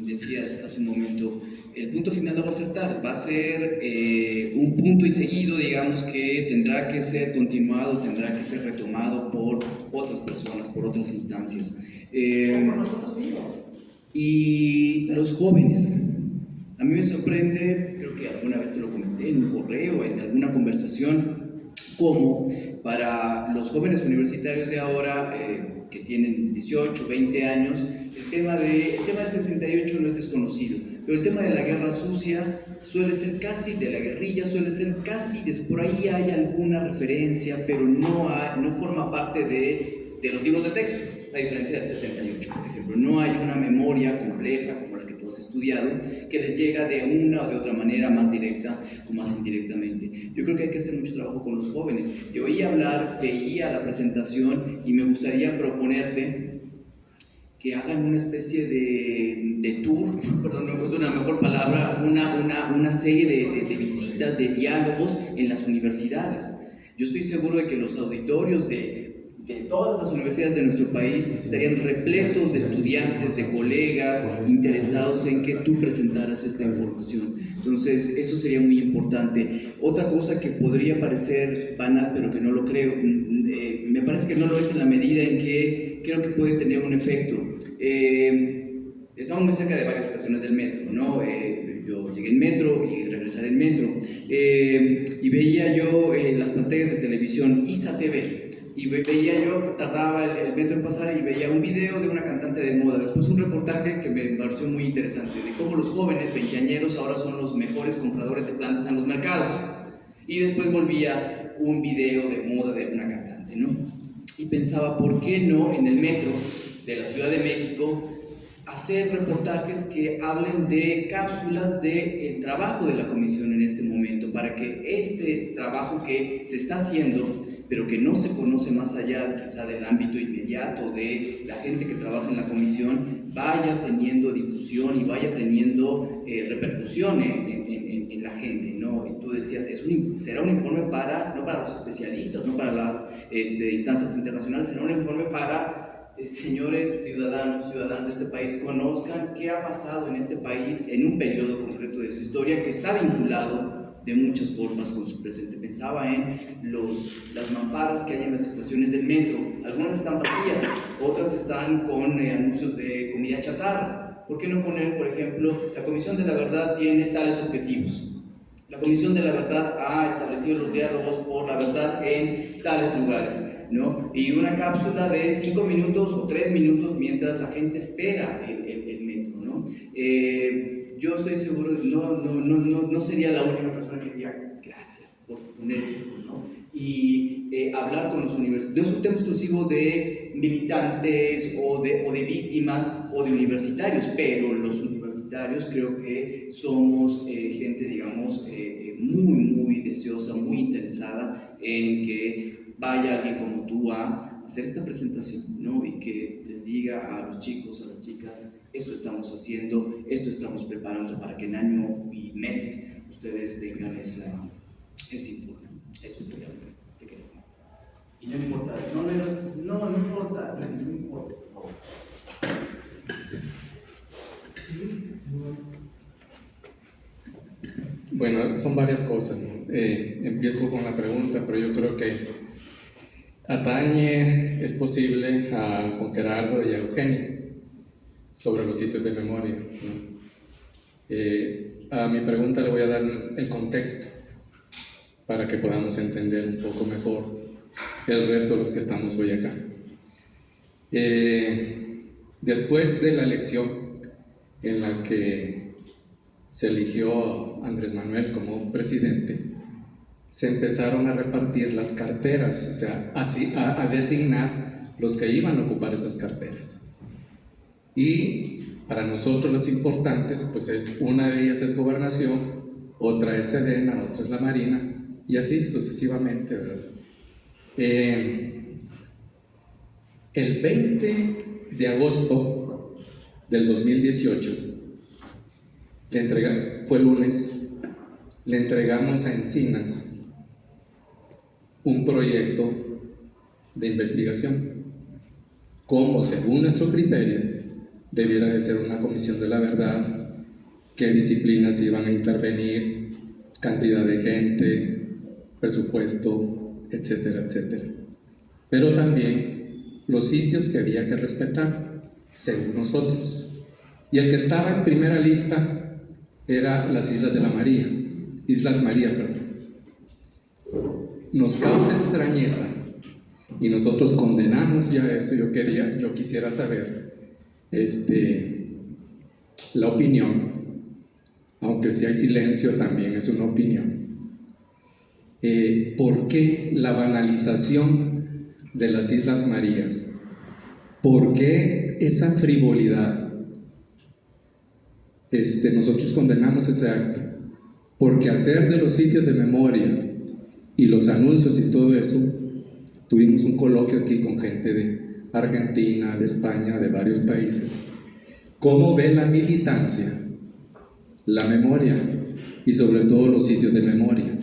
Decías hace un momento, el punto final no va a ser tal, va a ser un punto y seguido, digamos, que tendrá que ser continuado, tendrá que ser retomado por otras personas, por otras instancias. Y los jóvenes, a mí me sorprende, creo que alguna vez te lo comenté en un correo, en alguna conversación, cómo para los jóvenes universitarios de ahora, que tienen 18, 20 años, el tema del 68 no es desconocido, pero el tema de la guerra sucia suele ser casi, de la guerrilla suele ser casi, por ahí hay alguna referencia, pero no forma parte de los libros de texto, a diferencia del 68, por ejemplo. No hay una memoria compleja como la que tú has estudiado que les llega de una o de otra manera, más directa o más indirectamente. Yo creo que hay que hacer mucho trabajo con los jóvenes. Te oí hablar, veía la presentación y me gustaría proponerte que hagan una especie de tour, perdón, no encuentro una mejor palabra, una serie de visitas, de diálogos en las universidades. Yo estoy seguro de que los auditorios de todas las universidades de nuestro país estarían repletos de estudiantes, de colegas interesados en que tú presentaras esta información. Entonces, eso sería muy importante. Otra cosa que podría parecer banal, pero que no lo creo, me parece que no lo es en la medida en que creo que puede tener un efecto. Estamos muy cerca de varias estaciones del metro, ¿no? Yo llegué en metro y regresaré en metro. Y veía yo las pantallas de televisión, ISA TV. Y veía yo, tardaba el metro en pasar y veía un video de una cantante de moda, después un reportaje que me pareció muy interesante, de cómo los jóvenes veinteañeros ahora son los mejores compradores de plantas en los mercados. Y después volvía un video de moda de una cantante, ¿no? Y pensaba, ¿por qué no en el metro de la Ciudad de México hacer reportajes que hablen de cápsulas del trabajo de la comisión en este momento, para que este trabajo que se está haciendo, pero que no se conoce más allá quizá del ámbito inmediato de la gente que trabaja en la comisión, vaya teniendo difusión y vaya teniendo repercusión en la gente, ¿no? Y tú decías, será un informe no para los especialistas, no para las instancias internacionales, será un informe para señores ciudadanas de este país, conozcan qué ha pasado en este país en un periodo concreto de su historia que está vinculado de muchas formas con su presente. Pensaba en las mamparas que hay en las estaciones del metro. Algunas están vacías, otras están con anuncios de comida chatarra. ¿Por qué no poner, por ejemplo, la Comisión de la Verdad tiene tales objetivos? La Comisión de la Verdad ha establecido los diálogos por la verdad en tales lugares, ¿no? Y una cápsula de 5 minutos o 3 minutos mientras la gente espera el metro, ¿no? Yo estoy seguro, no sería la única persona que diría gracias por poner esto, ¿no? Y hablar con los universitarios. No es un tema exclusivo de militantes o de víctimas o de universitarios, pero los universitarios creo que somos gente, digamos, muy deseosa, muy interesada en que vaya alguien como tú a hacer esta presentación, ¿no? Y que les diga a los chicos, a las chicas, esto estamos haciendo, esto estamos preparando para que en año y meses ustedes tengan ese informe. Eso es lo que te quería comentar. Y no importa, no importa. Bueno, son varias cosas, ¿no? Empiezo con la pregunta, pero yo creo que atañe, es posible, a Juan Gerardo y a Eugenio sobre los sitios de memoria, ¿no? A mi pregunta le voy a dar el contexto para que podamos entender un poco mejor el resto de los que estamos hoy acá. Después de la elección en la que se eligió a Andrés Manuel como presidente, se empezaron a repartir las carteras, o sea, a designar los que iban a ocupar esas carteras. Y para nosotros las importantes, pues una de ellas es Gobernación, otra es Sedena, otra es la Marina, y así sucesivamente, ¿verdad? El 20 de agosto del 2018, fue lunes, le entregamos a Encinas un proyecto de investigación, como según nuestro criterio debiera de ser una comisión de la verdad, qué disciplinas iban a intervenir, cantidad de gente, presupuesto, etcétera, etcétera. Pero también los sitios que había que respetar, según nosotros. Y el que estaba en primera lista era las Islas María, perdón. Nos causa extrañeza y nosotros condenamos ya eso. Yo quisiera saber la opinión, aunque si hay silencio también es una opinión. ¿Por qué la banalización de las Islas Marías? ¿Por qué esa frivolidad? Nosotros condenamos ese acto, porque hacer de los sitios de memoria y los anuncios y todo eso, tuvimos un coloquio aquí con gente de Argentina, de España, de varios países. ¿Cómo ve la militancia la memoria y sobre todo los sitios de memoria?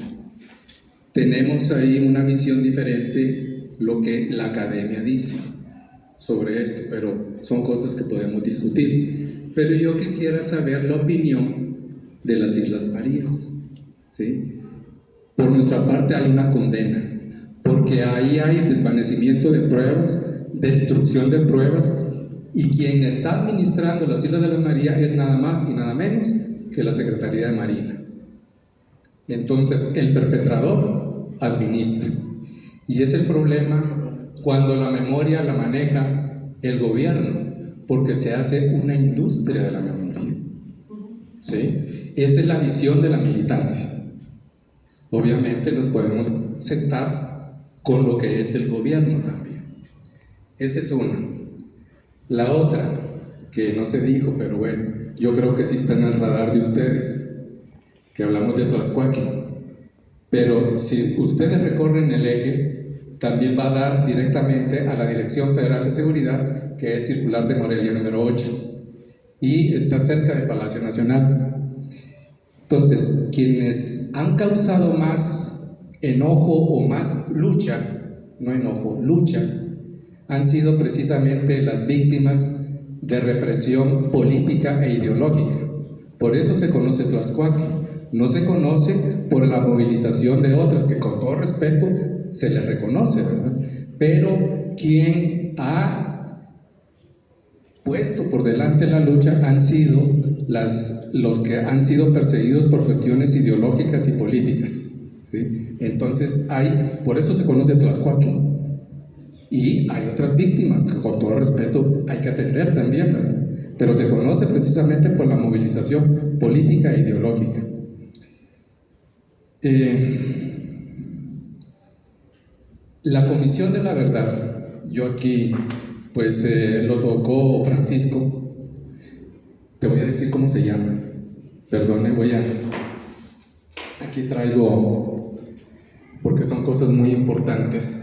Tenemos ahí una visión diferente lo que la academia dice sobre esto, pero son cosas que podemos discutir. Pero yo quisiera saber la opinión de las Islas Marías, ¿sí? Por nuestra parte hay una condena, porque ahí hay desvanecimiento de pruebas, destrucción de pruebas, y quien está administrando las Islas de la María es nada más y nada menos que la Secretaría de Marina. Entonces el perpetrador administra, y es el problema cuando la memoria la maneja el gobierno, porque se hace una industria de la memoria, ¿sí? Esa es la visión de la militancia. Obviamente nos podemos sentar con lo que es el gobierno también. Esa es una. La otra, que no se dijo, pero bueno, yo creo que sí está en el radar de ustedes, que hablamos de Tlaxcuaque. Pero si ustedes recorren el eje, también va a dar directamente a la Dirección Federal de Seguridad, que es Circular de Morelia número 8, y está cerca del Palacio Nacional. Entonces, quienes han causado más enojo o más lucha, no enojo, lucha, han sido precisamente las víctimas de represión política e ideológica. Por eso se conoce Tlaxcuaque, No se conoce por la movilización de otras, que con todo respeto se les reconoce, ¿verdad? Pero quien ha puesto por delante la lucha han sido los que han sido perseguidos por cuestiones ideológicas y políticas, ¿sí? Entonces por eso se conoce Tlaxcuaque. Y hay otras víctimas que con todo respeto hay que atender también, ¿verdad? Pero se conoce precisamente por la movilización política e ideológica. La Comisión de la Verdad, yo aquí pues lo tocó Francisco, te voy a decir cómo se llama, perdone, aquí traigo, porque son cosas muy importantes,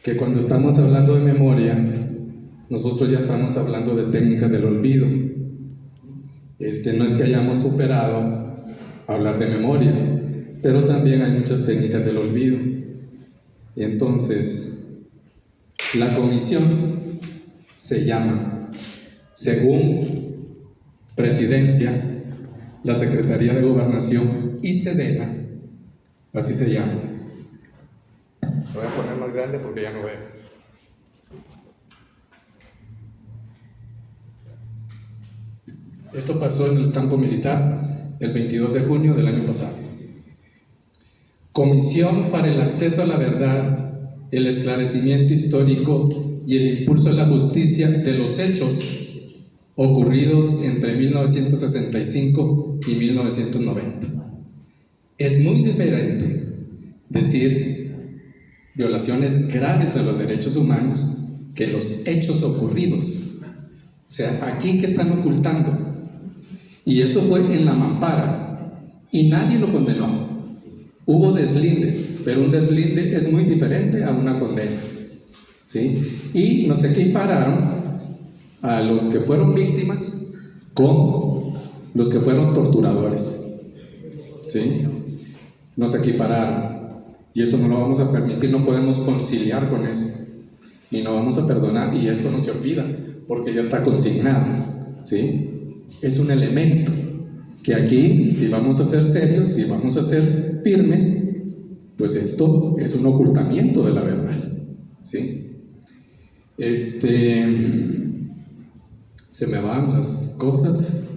que cuando estamos hablando de memoria, nosotros ya estamos hablando de técnicas del olvido. No es que hayamos superado hablar de memoria, pero también hay muchas técnicas del olvido. Y entonces, la comisión se llama, según Presidencia, la Secretaría de Gobernación y Sedena, así se llama. Lo voy a poner más grande porque ya no veo. Esto pasó en el campo militar el 22 de junio del año pasado. Comisión para el acceso a la verdad, el esclarecimiento histórico y el impulso a la justicia de los hechos ocurridos entre 1965 y 1990. Es muy diferente decir violaciones graves a los derechos humanos que los hechos ocurridos. O sea, aquí que están ocultando. Y eso fue en la mampara y nadie lo condenó. Hubo deslindes, pero un deslinde es muy diferente a una condena, ¿sí? Y nos equipararon a los que fueron víctimas con los que fueron torturadores, ¿sí? Nos equipararon. Y eso no lo vamos a permitir, no podemos conciliar con eso. Y no vamos a perdonar, y esto no se olvida, porque ya está consignado, ¿sí? Es un elemento que aquí, si vamos a ser serios, si vamos a ser firmes, pues esto es un ocultamiento de la verdad, ¿sí? Se me van las cosas.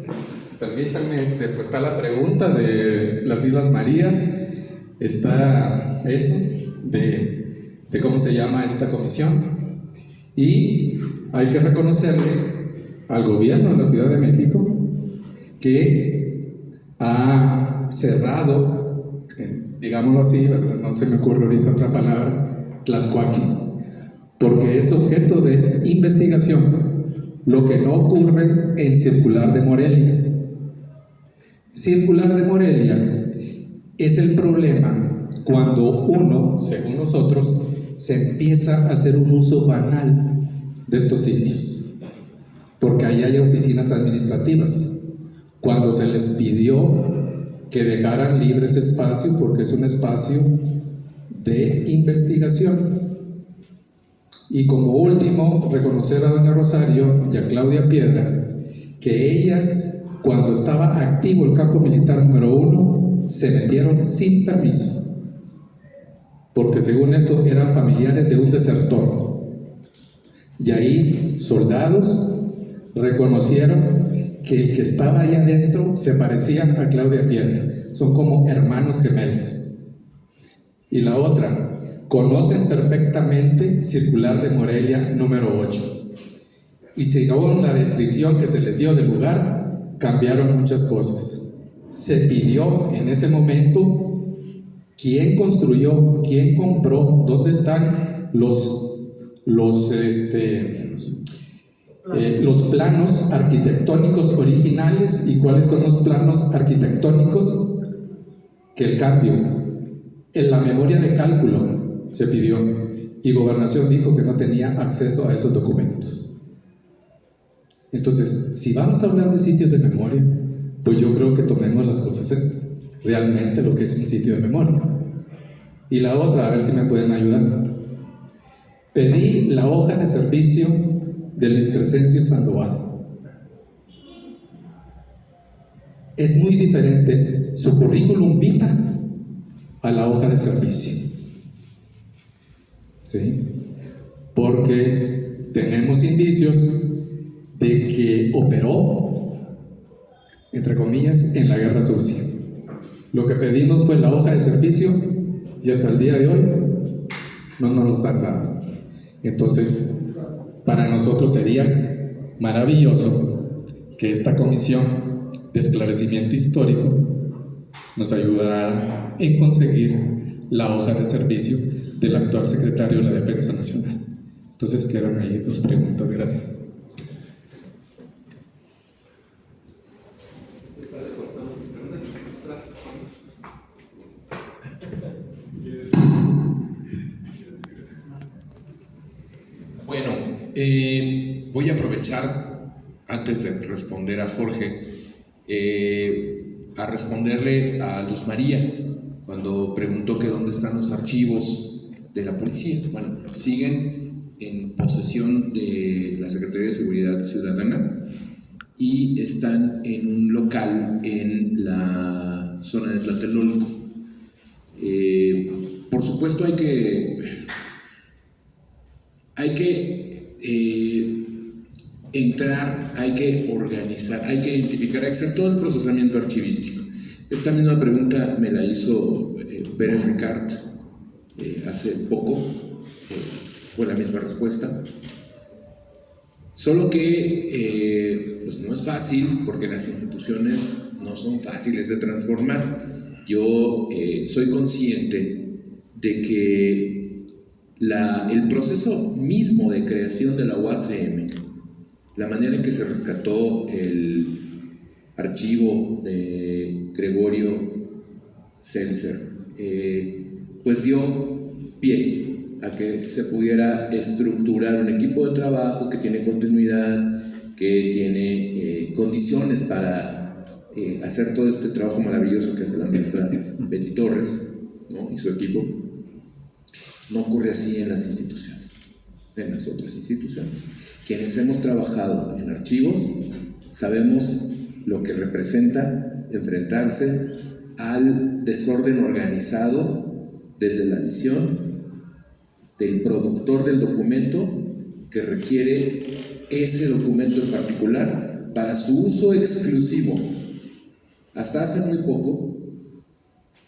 Permítanme, pues está la pregunta de las Islas Marías. Está eso de cómo se llama esta comisión, y hay que reconocerle al gobierno de la Ciudad de México que ha cerrado, digámoslo así, ¿verdad? No se me ocurre ahorita otra palabra, Tlaxcuaque, porque es objeto de investigación, lo que no ocurre en Circular de Morelia. Circular de Morelia es el problema cuando uno, según nosotros, se empieza a hacer un uso banal de estos sitios, porque ahí hay oficinas administrativas. Cuando se les pidió que dejaran libre ese espacio, porque es un espacio de investigación. Y como último, reconocer a doña Rosario y a Claudia Piedra, que ellas, cuando estaba activo el campo militar número 1, se metieron sin permiso, porque según esto eran familiares de un desertor, y ahí soldados reconocieron que el que estaba ahí adentro se parecía a Claudia Piedra, son como hermanos gemelos. Y la otra, conocen perfectamente Circular de Morelia número 8, y según la descripción que se les dio del lugar, cambiaron muchas cosas. Se pidió en ese momento quién construyó, quién compró, dónde están los planos arquitectónicos originales y cuáles son los planos arquitectónicos que el cambio. En la memoria de cálculo se pidió y Gobernación dijo que no tenía acceso a esos documentos. Entonces, si vamos a hablar de sitios de memoria, pues yo creo que tomemos las cosas realmente lo que es un sitio de memoria. Y la otra, a ver si me pueden ayudar. Pedí la hoja de servicio de Luis Crescencio Sandoval. es muy diferente su currículum vitae a la hoja de servicio. ¿Sí? Porque tenemos indicios de que operó, entre comillas, en la guerra sucia. Lo que pedimos fue la hoja de servicio y hasta el día de hoy no nos han dado. Entonces, para nosotros sería maravilloso que esta comisión de esclarecimiento histórico nos ayudará en conseguir la hoja de servicio del actual secretario de la Defensa Nacional. Entonces quedan ahí 2 preguntas. Gracias. Bueno, voy a aprovechar, antes de responder a Jorge, a responderle a Luz María, cuando preguntó que dónde están los archivos de la policía. Bueno, siguen en posesión de la Secretaría de Seguridad Ciudadana y están en un local en la zona de Tlatelolco. Por supuesto hay que entrar, hay que organizar, hay que identificar, hay que hacer todo el procesamiento archivístico. Esta misma pregunta me la hizo Pérez Ricard hace poco, fue la misma respuesta. Solo que pues no es fácil, porque las instituciones no son fáciles de transformar. Yo soy consciente de que el proceso mismo de creación de la UACM, la manera en que se rescató el archivo de Gregorio Seltzer, pues dio pie a que se pudiera estructurar un equipo de trabajo que tiene continuidad, que tiene condiciones para hacer todo este trabajo maravilloso que hace la maestra Betty Torres, ¿no? Y su equipo. No ocurre así en las instituciones, en las otras instituciones. Quienes hemos trabajado en archivos sabemos lo que representa enfrentarse al desorden organizado desde la visión del productor del documento, que requiere ese documento en particular para su uso exclusivo. Hasta hace muy poco,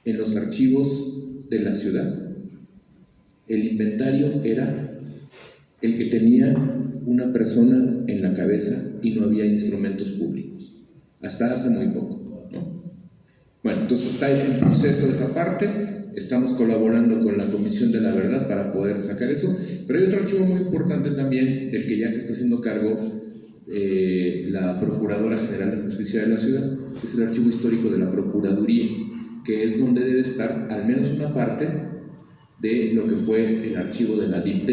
en los archivos de la ciudad, el inventario era el que tenía una persona en la cabeza y no había instrumentos públicos. Hasta hace muy poco, ¿no? Bueno, entonces está en proceso esa parte. Estamos colaborando con la Comisión de la Verdad para poder sacar eso. Pero hay otro archivo muy importante también, del que ya se está haciendo cargo la Procuradora General de Justicia de la Ciudad, que es el archivo histórico de la Procuraduría, que es donde debe estar al menos una parte de lo que fue el archivo de la DIPD,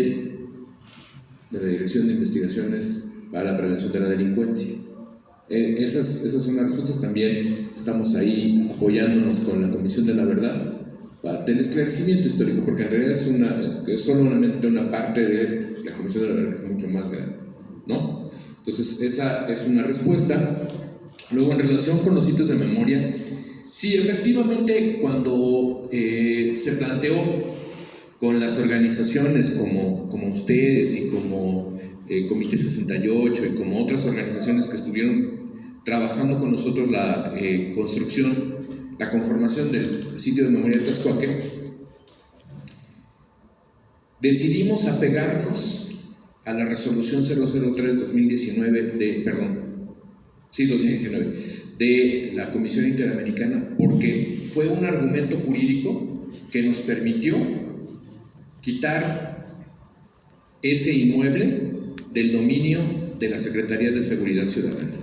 de la Dirección de Investigaciones para la Prevención de la Delincuencia. Esas son las respuestas. También estamos ahí apoyándonos con la Comisión de la Verdad del esclarecimiento histórico, porque en realidad es solamente una parte de la Comisión de la Verdad, que es mucho más grande, ¿no? Entonces esa es una respuesta. Luego, en relación con los sitios de memoria, sí, efectivamente, cuando se planteó con las organizaciones como ustedes y como Comité 68 y como otras organizaciones que estuvieron trabajando con nosotros la construcción, la conformación del sitio de memoria de Tlaxcuaque, decidimos apegarnos a la resolución 003-2019 de la Comisión Interamericana, porque fue un argumento jurídico que nos permitió quitar ese inmueble del dominio de la Secretaría de Seguridad Ciudadana,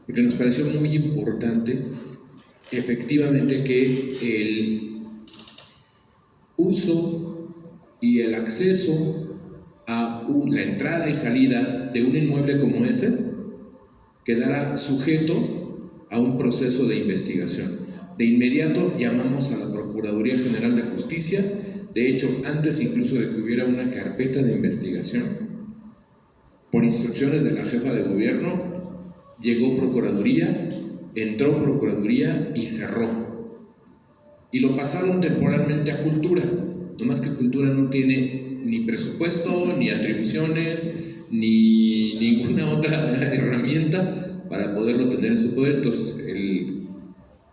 porque nos pareció muy importante efectivamente que el uso y el acceso a la entrada y salida de un inmueble como ese quedara sujeto a un proceso de investigación. De inmediato llamamos a la Procuraduría General de Justicia. De hecho, antes incluso de que hubiera una carpeta de investigación, por instrucciones de la jefa de gobierno, llegó Procuraduría, entró Procuraduría y cerró. Y lo pasaron temporalmente a Cultura, nomás que Cultura no tiene ni presupuesto, ni atribuciones, ni ninguna otra herramienta para poderlo tener en su poder. Entonces, el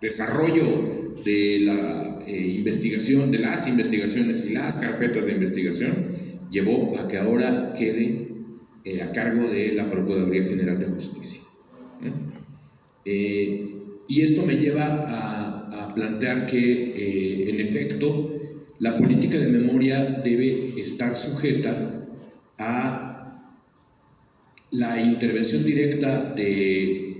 desarrollo de la investigación, de las investigaciones y las carpetas de investigación llevó a que ahora quede a cargo de la Procuraduría General de Justicia. Y esto me lleva a plantear que, en efecto, la política de memoria debe estar sujeta a la intervención directa de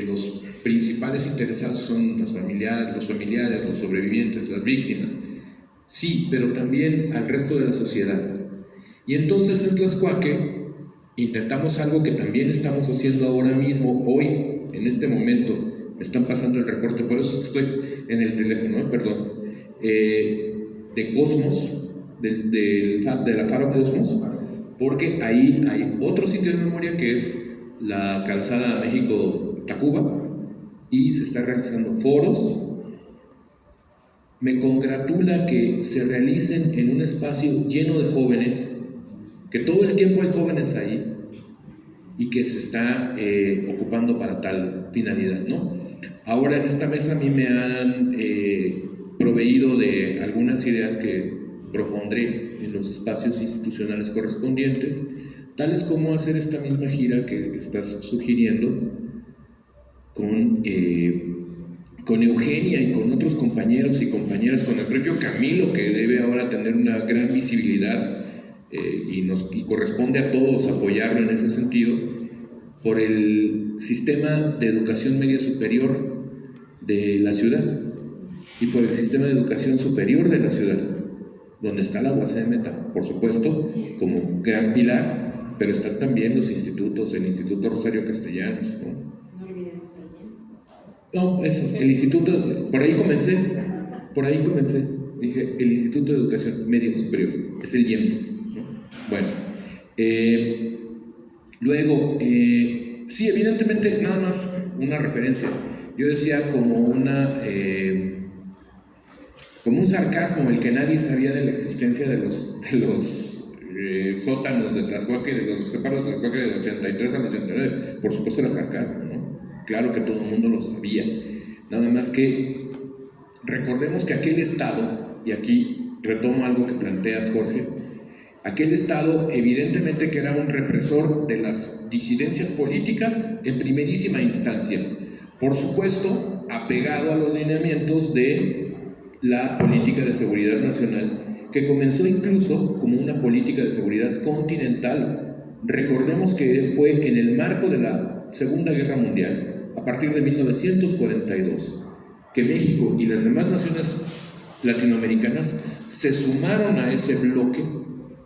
los principales interesados, son los familiares, los sobrevivientes, las víctimas, sí, pero también al resto de la sociedad. Y entonces en Tlaxcuaque intentamos algo que también estamos haciendo ahora mismo, hoy, en este momento. Me están pasando el reporte, por eso es que estoy en el teléfono, de Cosmos, de la Faro Cosmos, porque ahí hay otro sitio de memoria que es la calzada México-Tacuba, y se están realizando foros. Me congratula que se realicen en un espacio lleno de jóvenes, que todo el tiempo hay jóvenes ahí y que se está ocupando para tal finalidad, ¿no? Ahora en esta mesa a mí me han proveído de algunas ideas que propondré en los espacios institucionales correspondientes, tales como hacer esta misma gira que estás sugiriendo con Eugenia y con otros compañeros y compañeras, con el propio Camilo, que debe ahora tener una gran visibilidad, y corresponde a todos apoyarlo en ese sentido, por el sistema de educación media superior de la ciudad y por el sistema de educación superior de la ciudad, donde está la UACM, por supuesto, como gran pilar, pero están también los institutos, el Instituto Rosario Castellanos, ¿no? No, eso, el instituto, por ahí comencé, dije, el Instituto de Educación Media Superior, es el IEMS, ¿no? Bueno, luego, sí, evidentemente, nada más una referencia, yo decía como un sarcasmo el que nadie sabía de la existencia de los sótanos de Tlaxcuaque, de los separos de Tlaxcuaque del 83 al 89, por supuesto era sarcasmo, ¿no? Claro que todo el mundo lo sabía, nada más que recordemos que aquel Estado, y aquí retomo algo que planteas, Jorge, aquel Estado evidentemente que era un represor de las disidencias políticas en primerísima instancia, por supuesto apegado a los lineamientos de la política de seguridad nacional, que comenzó incluso como una política de seguridad continental. Recordemos que fue en el marco de la Segunda Guerra Mundial, a partir de 1942, que México y las demás naciones latinoamericanas se sumaron a ese bloque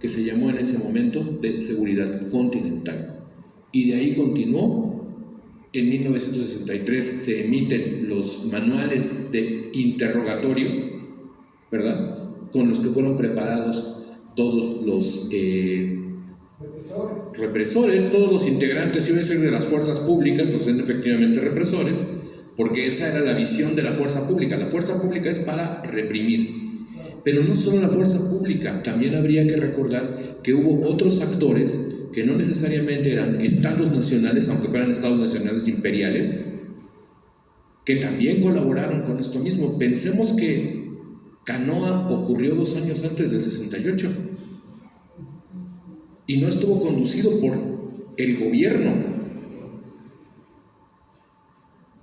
que se llamó en ese momento de seguridad continental. Y de ahí continuó. En 1963 se emiten los manuales de interrogatorio, ¿verdad?, con los que fueron preparados todos los represores, todos los integrantes, iba a ser de las fuerzas públicas, pues son efectivamente represores, porque esa era la visión de la fuerza pública. La fuerza pública es para reprimir, pero no solo la fuerza pública, también habría que recordar que hubo otros actores que no necesariamente eran estados nacionales, aunque fueran estados nacionales imperiales, que también colaboraron con esto mismo. Pensemos que Canoa ocurrió 2 años antes del 68 y no estuvo conducido por el gobierno,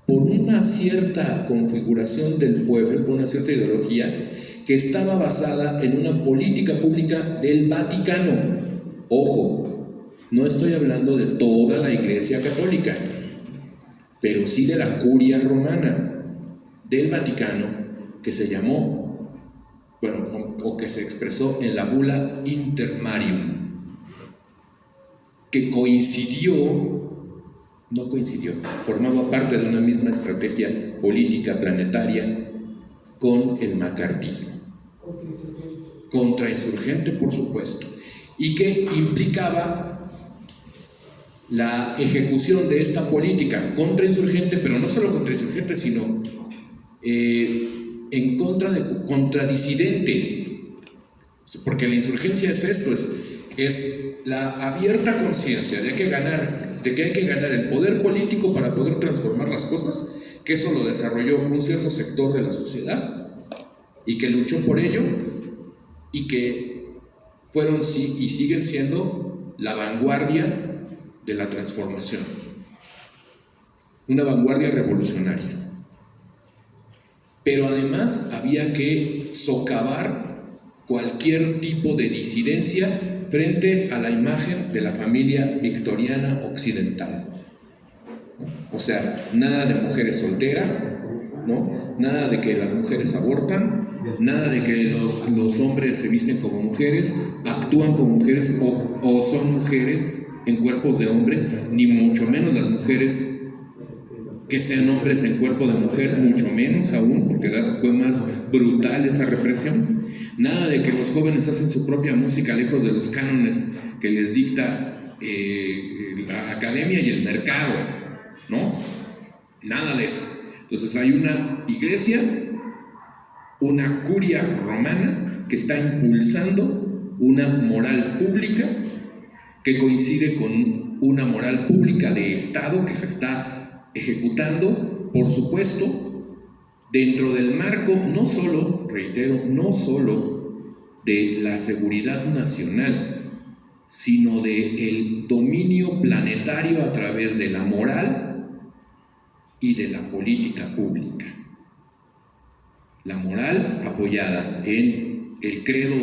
por una cierta configuración del pueblo, por una cierta ideología que estaba basada en una política pública del Vaticano. Ojo, no estoy hablando de toda la Iglesia Católica, pero sí de la Curia Romana del Vaticano, que se llamó, bueno, o que se expresó en la bula Intermarium, que formaba parte de una misma estrategia política planetaria con el macartismo. Contrainsurgente, por supuesto, y que implicaba la ejecución de esta política contrainsurgente, pero no solo contrainsurgente, sino en contra de contradisidente, porque la insurgencia es esto, es la abierta conciencia de que hay que ganar el poder político para poder transformar las cosas, que eso lo desarrolló un cierto sector de la sociedad y que luchó por ello y que fueron y siguen siendo la vanguardia de la transformación, una vanguardia revolucionaria. Pero además había que socavar cualquier tipo de disidencia frente a la imagen de la familia victoriana occidental. O sea, nada de mujeres solteras, ¿no? Nada de que las mujeres abortan, nada de que los hombres se visten como mujeres, actúan como mujeres o son mujeres en cuerpos de hombre, ni mucho menos las mujeres que sean hombres en cuerpo de mujer, mucho menos aún, porque fue más brutal esa represión. Nada de que los jóvenes hacen su propia música lejos de los cánones que les dicta la academia y el mercado, ¿no? Nada de eso. Entonces hay una iglesia, una curia romana que está impulsando una moral pública que coincide con una moral pública de Estado que se está ejecutando, por supuesto, dentro del marco no solo, reitero, no solo de la seguridad nacional, sino del dominio planetario a través de la moral y de la política pública. La moral apoyada en el credo,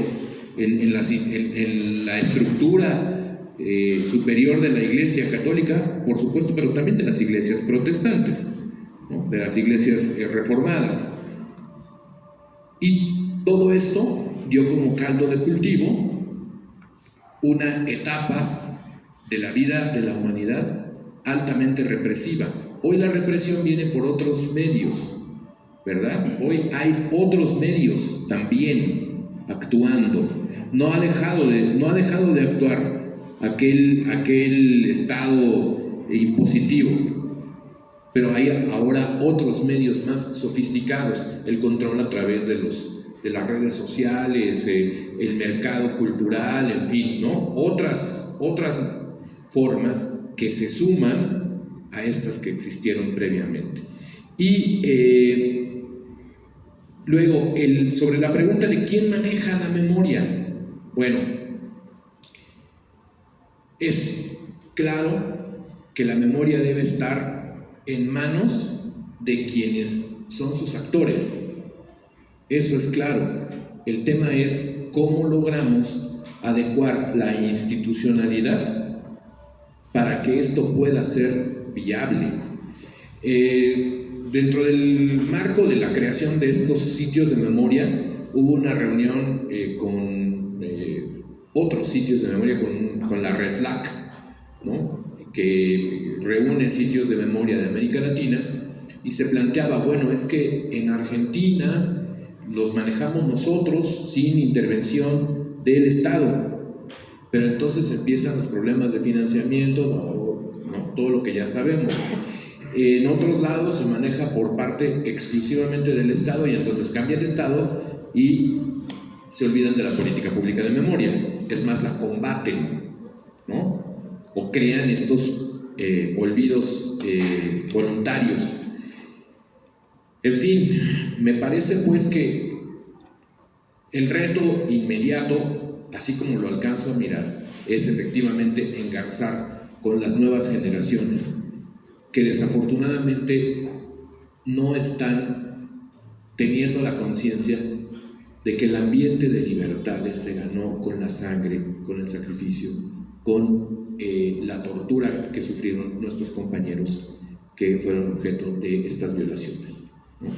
en la estructura superior de la Iglesia católica, por supuesto, pero también de las iglesias protestantes, ¿no? De las iglesias reformadas. Y todo esto dio como caldo de cultivo una etapa de la vida de la humanidad altamente represiva. Hoy la represión viene por otros medios, ¿verdad? Hoy hay otros medios también actuando. No ha dejado de actuar aquel estado impositivo, pero hay ahora otros medios más sofisticados, el control a través de las redes sociales, el mercado cultural, en fin, ¿no? Otras formas que se suman a estas que existieron previamente. Y luego, sobre la pregunta de quién maneja la memoria, bueno, es claro que la memoria debe estar en manos de quienes son sus actores. Eso es claro. El tema es cómo logramos adecuar la institucionalidad para que esto pueda ser viable. Dentro del marco de la creación de estos sitios de memoria, hubo una reunión con otros sitios de memoria, con la RESLAC, ¿no? Que reúne sitios de memoria de América Latina, y se planteaba, bueno, es que en Argentina los manejamos nosotros sin intervención del Estado, pero entonces empiezan los problemas de financiamiento, ¿no? Todo lo que ya sabemos. En otros lados se maneja por parte exclusivamente del Estado, y entonces cambia el Estado y se olvidan de la política pública de memoria. Es más, la combaten, ¿no? O crean estos olvidos voluntarios. En fin, me parece pues que el reto inmediato, así como lo alcanzo a mirar, es efectivamente engarzar con las nuevas generaciones que desafortunadamente no están teniendo la conciencia de que el ambiente de libertades se ganó con la sangre, con el sacrificio, con la tortura que sufrieron nuestros compañeros que fueron objeto de estas violaciones, ¿no?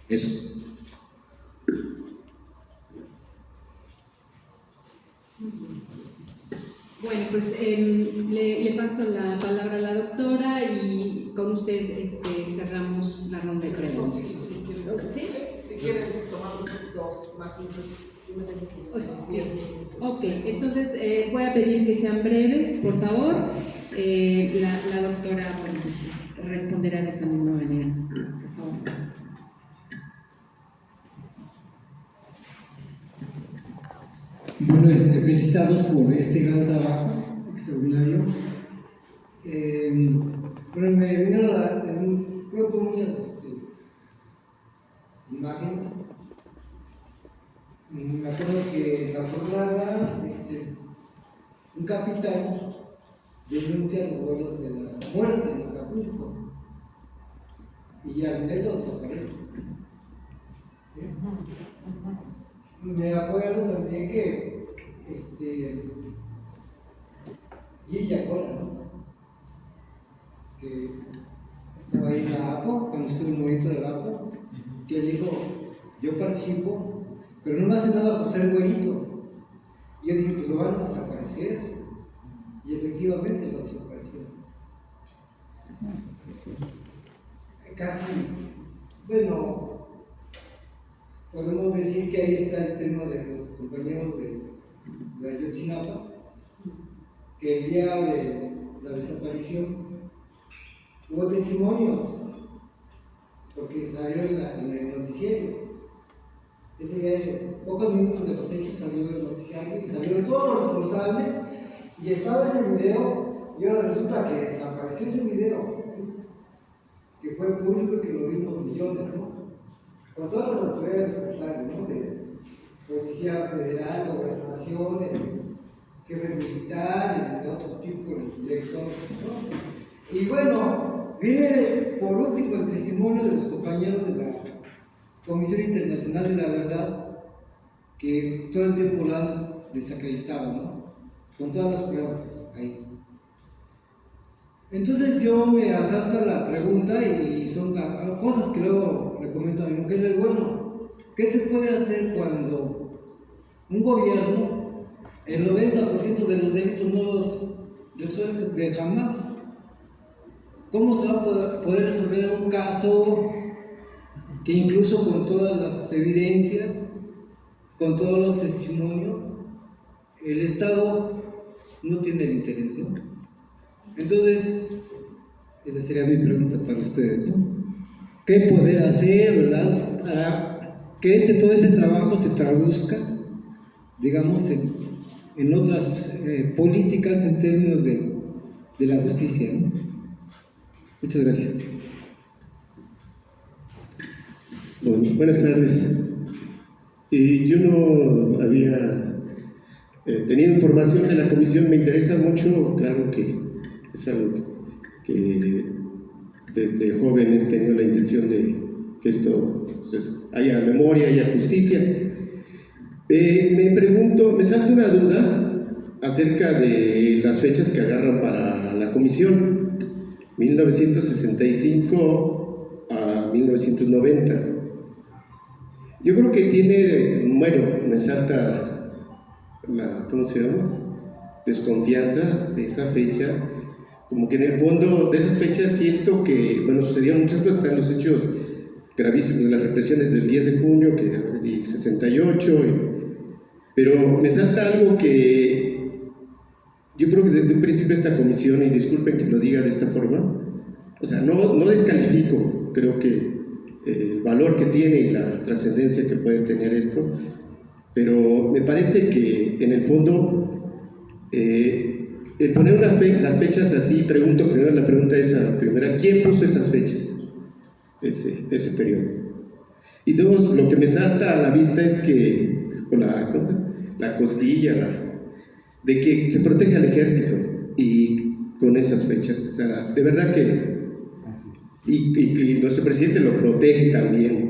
Eso. Bueno, pues le paso la palabra a la doctora y con usted cerramos la ronda de preguntas. ¿Sí? Si quieren, tomamos dos más yo me tengo que ir. Sí. Ok, entonces voy a pedir que sean breves, por favor, La doctora, bueno, pues responderá de esa misma manera. Por favor, gracias. Bueno, felicitados por este gran trabajo extraordinario. Bueno, me vinieron pronto muchas imágenes. Me acuerdo que en la jornada un capitán denuncia los vuelos de la muerte en Acapulco y al mes lo desaparece. Me acuerdo también que Gil Yacola, ¿no? Que estaba ahí en la APO, cuando estuvo el movimiento de la APO, que él dijo, yo participo, pero no me hace nada por ser güerito. Y yo dije, pues lo van a desaparecer. Y efectivamente lo desaparecieron. Casi, bueno, podemos decir que ahí está el tema de los compañeros de Ayotzinapa, que el día de la desaparición hubo testimonios, porque salió en el noticiero. Ese día, pocos minutos de los hechos, salió el noticiario, salieron todos los responsables y estaba ese video, y ahora resulta que desapareció ese video, ¿sí? Que fue público y que lo vimos millones, ¿no? Con todas las autoridades responsables, ¿no? De Policía Federal, Gobernación, el jefe militar, y de otro tipo, el director, ¿no? Y bueno, viene por último el testimonio de los compañeros de la Comisión Internacional de la Verdad, que todo el tiempo lo han desacreditado, ¿no? Con todas las pruebas ahí. Entonces yo me asalto a la pregunta y son cosas que luego le comento a mi mujer, le digo, bueno, ¿qué se puede hacer cuando un gobierno el 90% de los delitos no los resuelve jamás? ¿Cómo se va a poder resolver un caso que incluso con todas las evidencias, con todos los testimonios, el Estado no tiene el interés, ¿no? Entonces, esa sería mi pregunta para ustedes, ¿no? ¿Qué poder hacer, verdad, para que todo ese trabajo se traduzca, digamos, en otras políticas en términos de la justicia, ¿no? Muchas gracias. Bueno, buenas tardes. Yo no había tenido información de la comisión, me interesa mucho, claro que es algo que desde joven he tenido la intención de que esto haya memoria, haya justicia. Me pregunto, me salta una duda acerca de las fechas que agarran para la comisión, 1965 a 1990. Yo creo que tiene, bueno, me salta la, ¿cómo se llama? Desconfianza de esa fecha, como que en el fondo de esas fechas siento que, bueno, sucedieron muchas cosas, están los hechos gravísimos de las represiones del 10 de junio y 68, pero me salta algo que yo creo que desde un principio esta comisión, y disculpen que lo diga de esta forma, o sea, no descalifico, creo que el valor que tiene y la trascendencia que puede tener esto, pero me parece que en el fondo el poner las fechas así, pregunto primero la pregunta esa primera, ¿quién puso esas fechas? Ese periodo. Y dos, lo que me salta a la vista es que, o la cosquilla, de que se protege al ejército y con esas fechas, o sea, de verdad que y nuestro presidente lo protege también,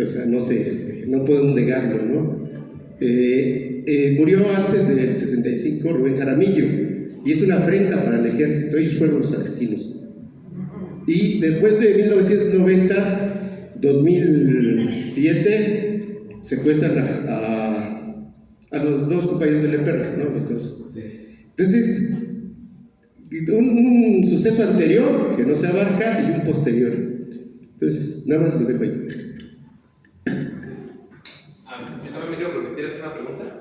o sea, no sé, no podemos negarlo, ¿no? Murió antes del 65 Rubén Jaramillo, y es una afrenta para el ejército, ellos fueron los asesinos. Y después de 1990, 2007, secuestran a los dos compañeros del EPR, ¿no? Los dos. Entonces, un suceso anterior que no se abarca y un posterior. Entonces, nada más lo dejo ahí. Yo también me quiero permitir hacer una pregunta.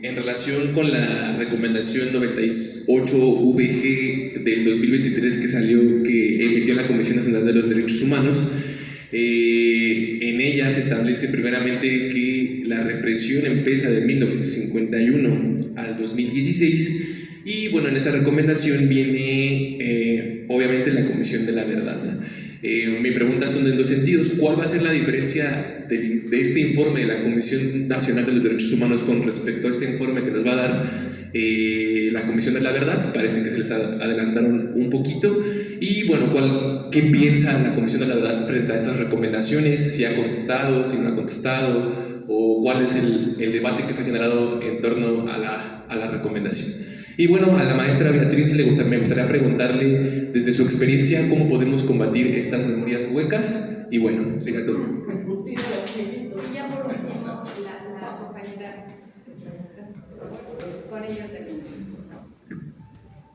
en relación con la recomendación 98-VG del 2023 que emitió la Comisión Nacional de los Derechos Humanos, en ella se establece primeramente que la represión empieza de 1951 al 2016 y bueno, en esa recomendación viene obviamente la Comisión de la Verdad. Mi pregunta son en dos sentidos. ¿Cuál va a ser la diferencia de este informe de la Comisión Nacional de los Derechos Humanos con respecto a este informe que nos va a dar la Comisión de la Verdad? Parece que se les adelantaron un poquito. Y bueno, ¿qué piensa la Comisión de la Verdad frente a estas recomendaciones? Si ha contestado, si no ha contestado, o cuál es el debate que se ha generado en torno a la recomendación. Y bueno, a la maestra Beatriz me gustaría preguntarle, desde su experiencia, ¿cómo podemos combatir estas memorias huecas? Y bueno, sería todo. Y ya por último, la compañera. Con ello terminamos.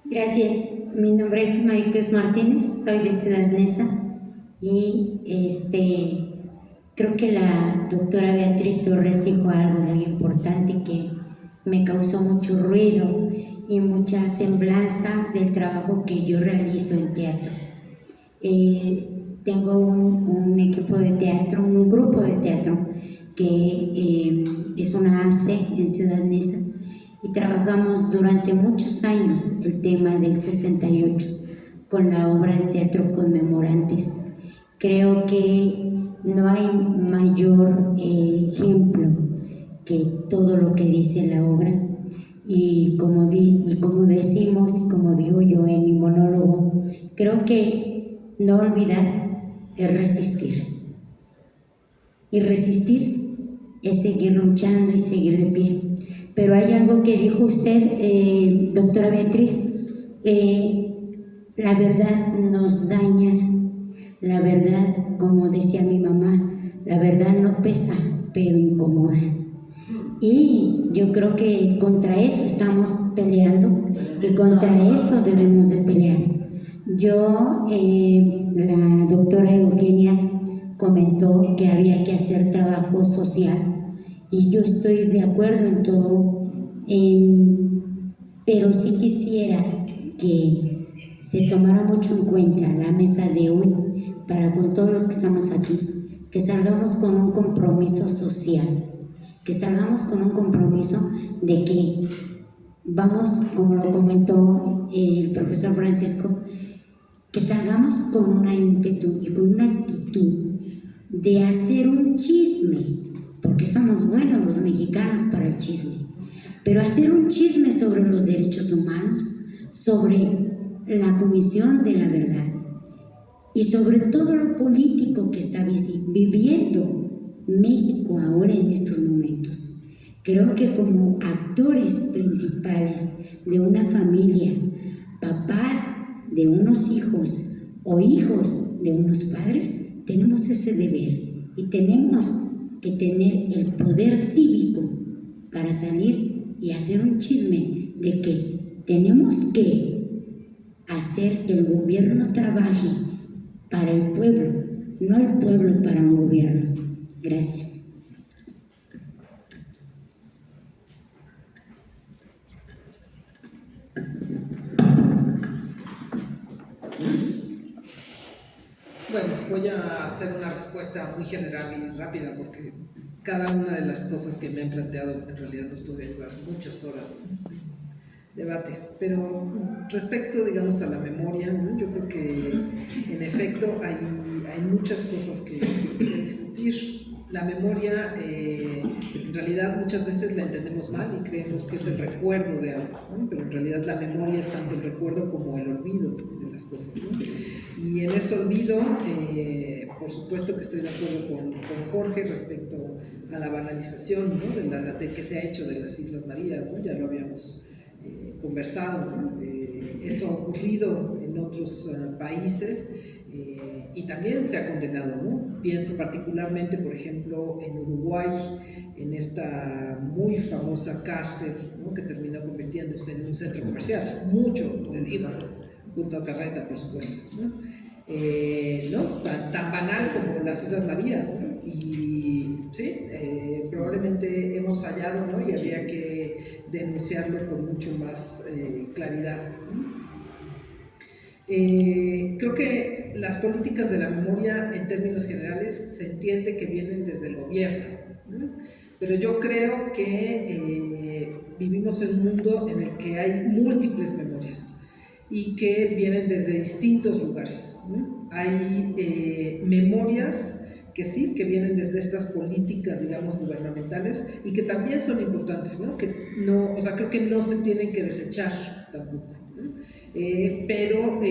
Gracias. Mi nombre es Maricruz Martínez, soy de Ciudad Neza y creo que la doctora Beatriz Torres dijo algo muy importante que me causó mucho ruido y mucha semblanza del trabajo que yo realizo en teatro. Tengo un equipo de teatro, un grupo de teatro que es una AC en Ciudad Neza y trabajamos durante muchos años el tema del 68 con la obra de teatro Conmemorantes. Creo que no hay mayor ejemplo que todo lo que dice la obra y como decimos y como digo yo en mi monólogo, creo que no olvidar es resistir y resistir es seguir luchando y seguir de pie. Pero hay algo que dijo usted, doctora Beatriz, la verdad nos daña, la verdad, como decía mi mamá, la verdad no pesa, pero incomoda. Y yo creo que contra eso estamos peleando y contra eso debemos de pelear. La doctora Eugenia comentó que había que hacer trabajo social y yo estoy de acuerdo en todo, pero sí quisiera que se tomara mucho en cuenta la mesa de hoy para con todos los que estamos aquí, que salgamos con un compromiso social, que salgamos con un compromiso de que vamos, como lo comentó el profesor Francisco, que salgamos con una ímpetu y con una actitud de hacer un chisme, porque somos buenos los mexicanos para el chisme, pero hacer un chisme sobre los derechos humanos, sobre la Comisión de la Verdad y sobre todo lo político que está viviendo México ahora en estos momentos. Creo que como actores principales de una familia, papás de unos hijos o hijos de unos padres, tenemos ese deber y tenemos que tener el poder cívico para salir y hacer un chisme de que tenemos que hacer que el gobierno trabaje para el pueblo, no el pueblo para un gobierno. Gracias. Bueno, voy a hacer una respuesta muy general y rápida porque cada una de las cosas que me han planteado en realidad nos podría llevar muchas horas, ¿no?, de debate. Pero respecto, digamos, a la memoria, ¿no?, yo creo que en efecto hay muchas cosas que discutir. La memoria, en realidad muchas veces la entendemos mal y creemos que es el recuerdo de algo, ¿no?, pero en realidad la memoria es tanto el recuerdo como el olvido de las cosas, ¿no? Y en ese olvido, por supuesto que estoy de acuerdo con Jorge respecto a la banalización, ¿no?, de que se ha hecho de las Islas Marías, ¿no? Ya lo habíamos conversado, ¿no? Eso ha ocurrido en otros países. Y también se ha condenado, ¿no? Pienso particularmente, por ejemplo, en Uruguay, en esta muy famosa cárcel, ¿no?, que terminó convirtiéndose en un centro comercial, mucho, le digo, Punta Carreta, por supuesto, ¿no? ¿No? Tan banal como las Islas Marías, ¿no? Y sí, probablemente hemos fallado, ¿no? Y habría que denunciarlo con mucho más claridad, ¿no? Creo que las políticas de la memoria, en términos generales, se entiende que vienen desde el gobierno, ¿no? Pero yo creo que vivimos en un mundo en el que hay múltiples memorias y que vienen desde distintos lugares, ¿no? Hay memorias que sí, que vienen desde estas políticas, digamos, gubernamentales y que también son importantes, ¿no? Que no, o sea, creo que no se tienen que desechar tampoco, ¿no? Pero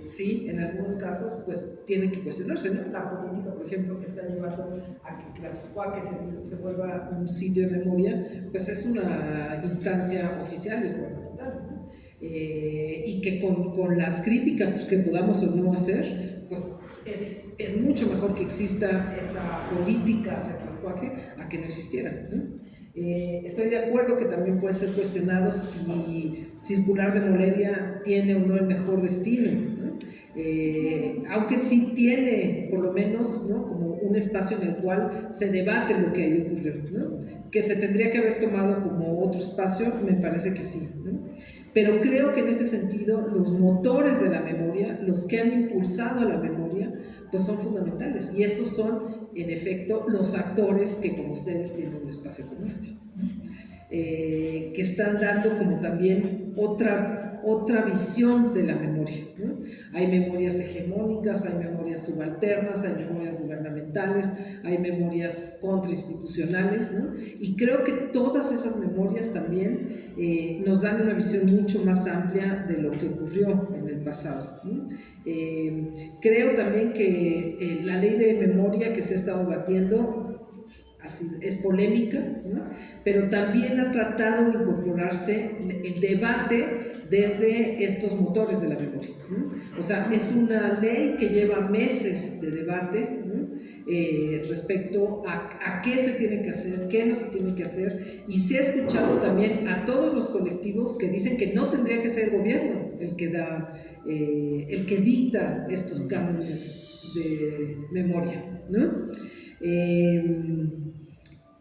sí, en algunos casos, pues tienen que cuestionarse, ¿no? La política, por ejemplo, que está llevando a que Tlaxcuaque se vuelva un sitio de memoria, pues es una instancia oficial y gubernamental, ¿no? Y que con las críticas pues, que podamos o no hacer, pues es mucho mejor que exista esa política hacia Tlaxcuaque a que no existiera, ¿no? Estoy de acuerdo que también puede ser cuestionado si Circular de Morelia tiene o no el mejor destino, ¿no? Aunque sí tiene por lo menos, ¿no? Como un espacio en el cual se debate lo que ahí ocurrió, ¿no? Que se tendría que haber tomado como otro espacio, me parece que sí, ¿no? Pero creo que en ese sentido los motores de la memoria, los que han impulsado a la memoria, pues son fundamentales y esos son en efecto los actores que como ustedes tienen un espacio como este, que están dando como también otra visión de la memoria, ¿no? Hay memorias hegemónicas, hay memorias subalternas, hay memorias gubernamentales, hay memorias contrainstitucionales, ¿no? Y creo que todas esas memorias también nos dan una visión mucho más amplia de lo que ocurrió en el pasado, ¿no? Creo también que la ley de memoria que se ha estado batiendo es polémica, ¿no? Pero también ha tratado de incorporarse el debate desde estos motores de la memoria, ¿no? O sea, es una ley que lleva meses de debate, ¿no? Respecto a qué se tiene que hacer, qué no se tiene que hacer, y se ha escuchado también a todos los colectivos que dicen que no tendría que ser el gobierno el que dicta estos cánones de memoria, ¿no?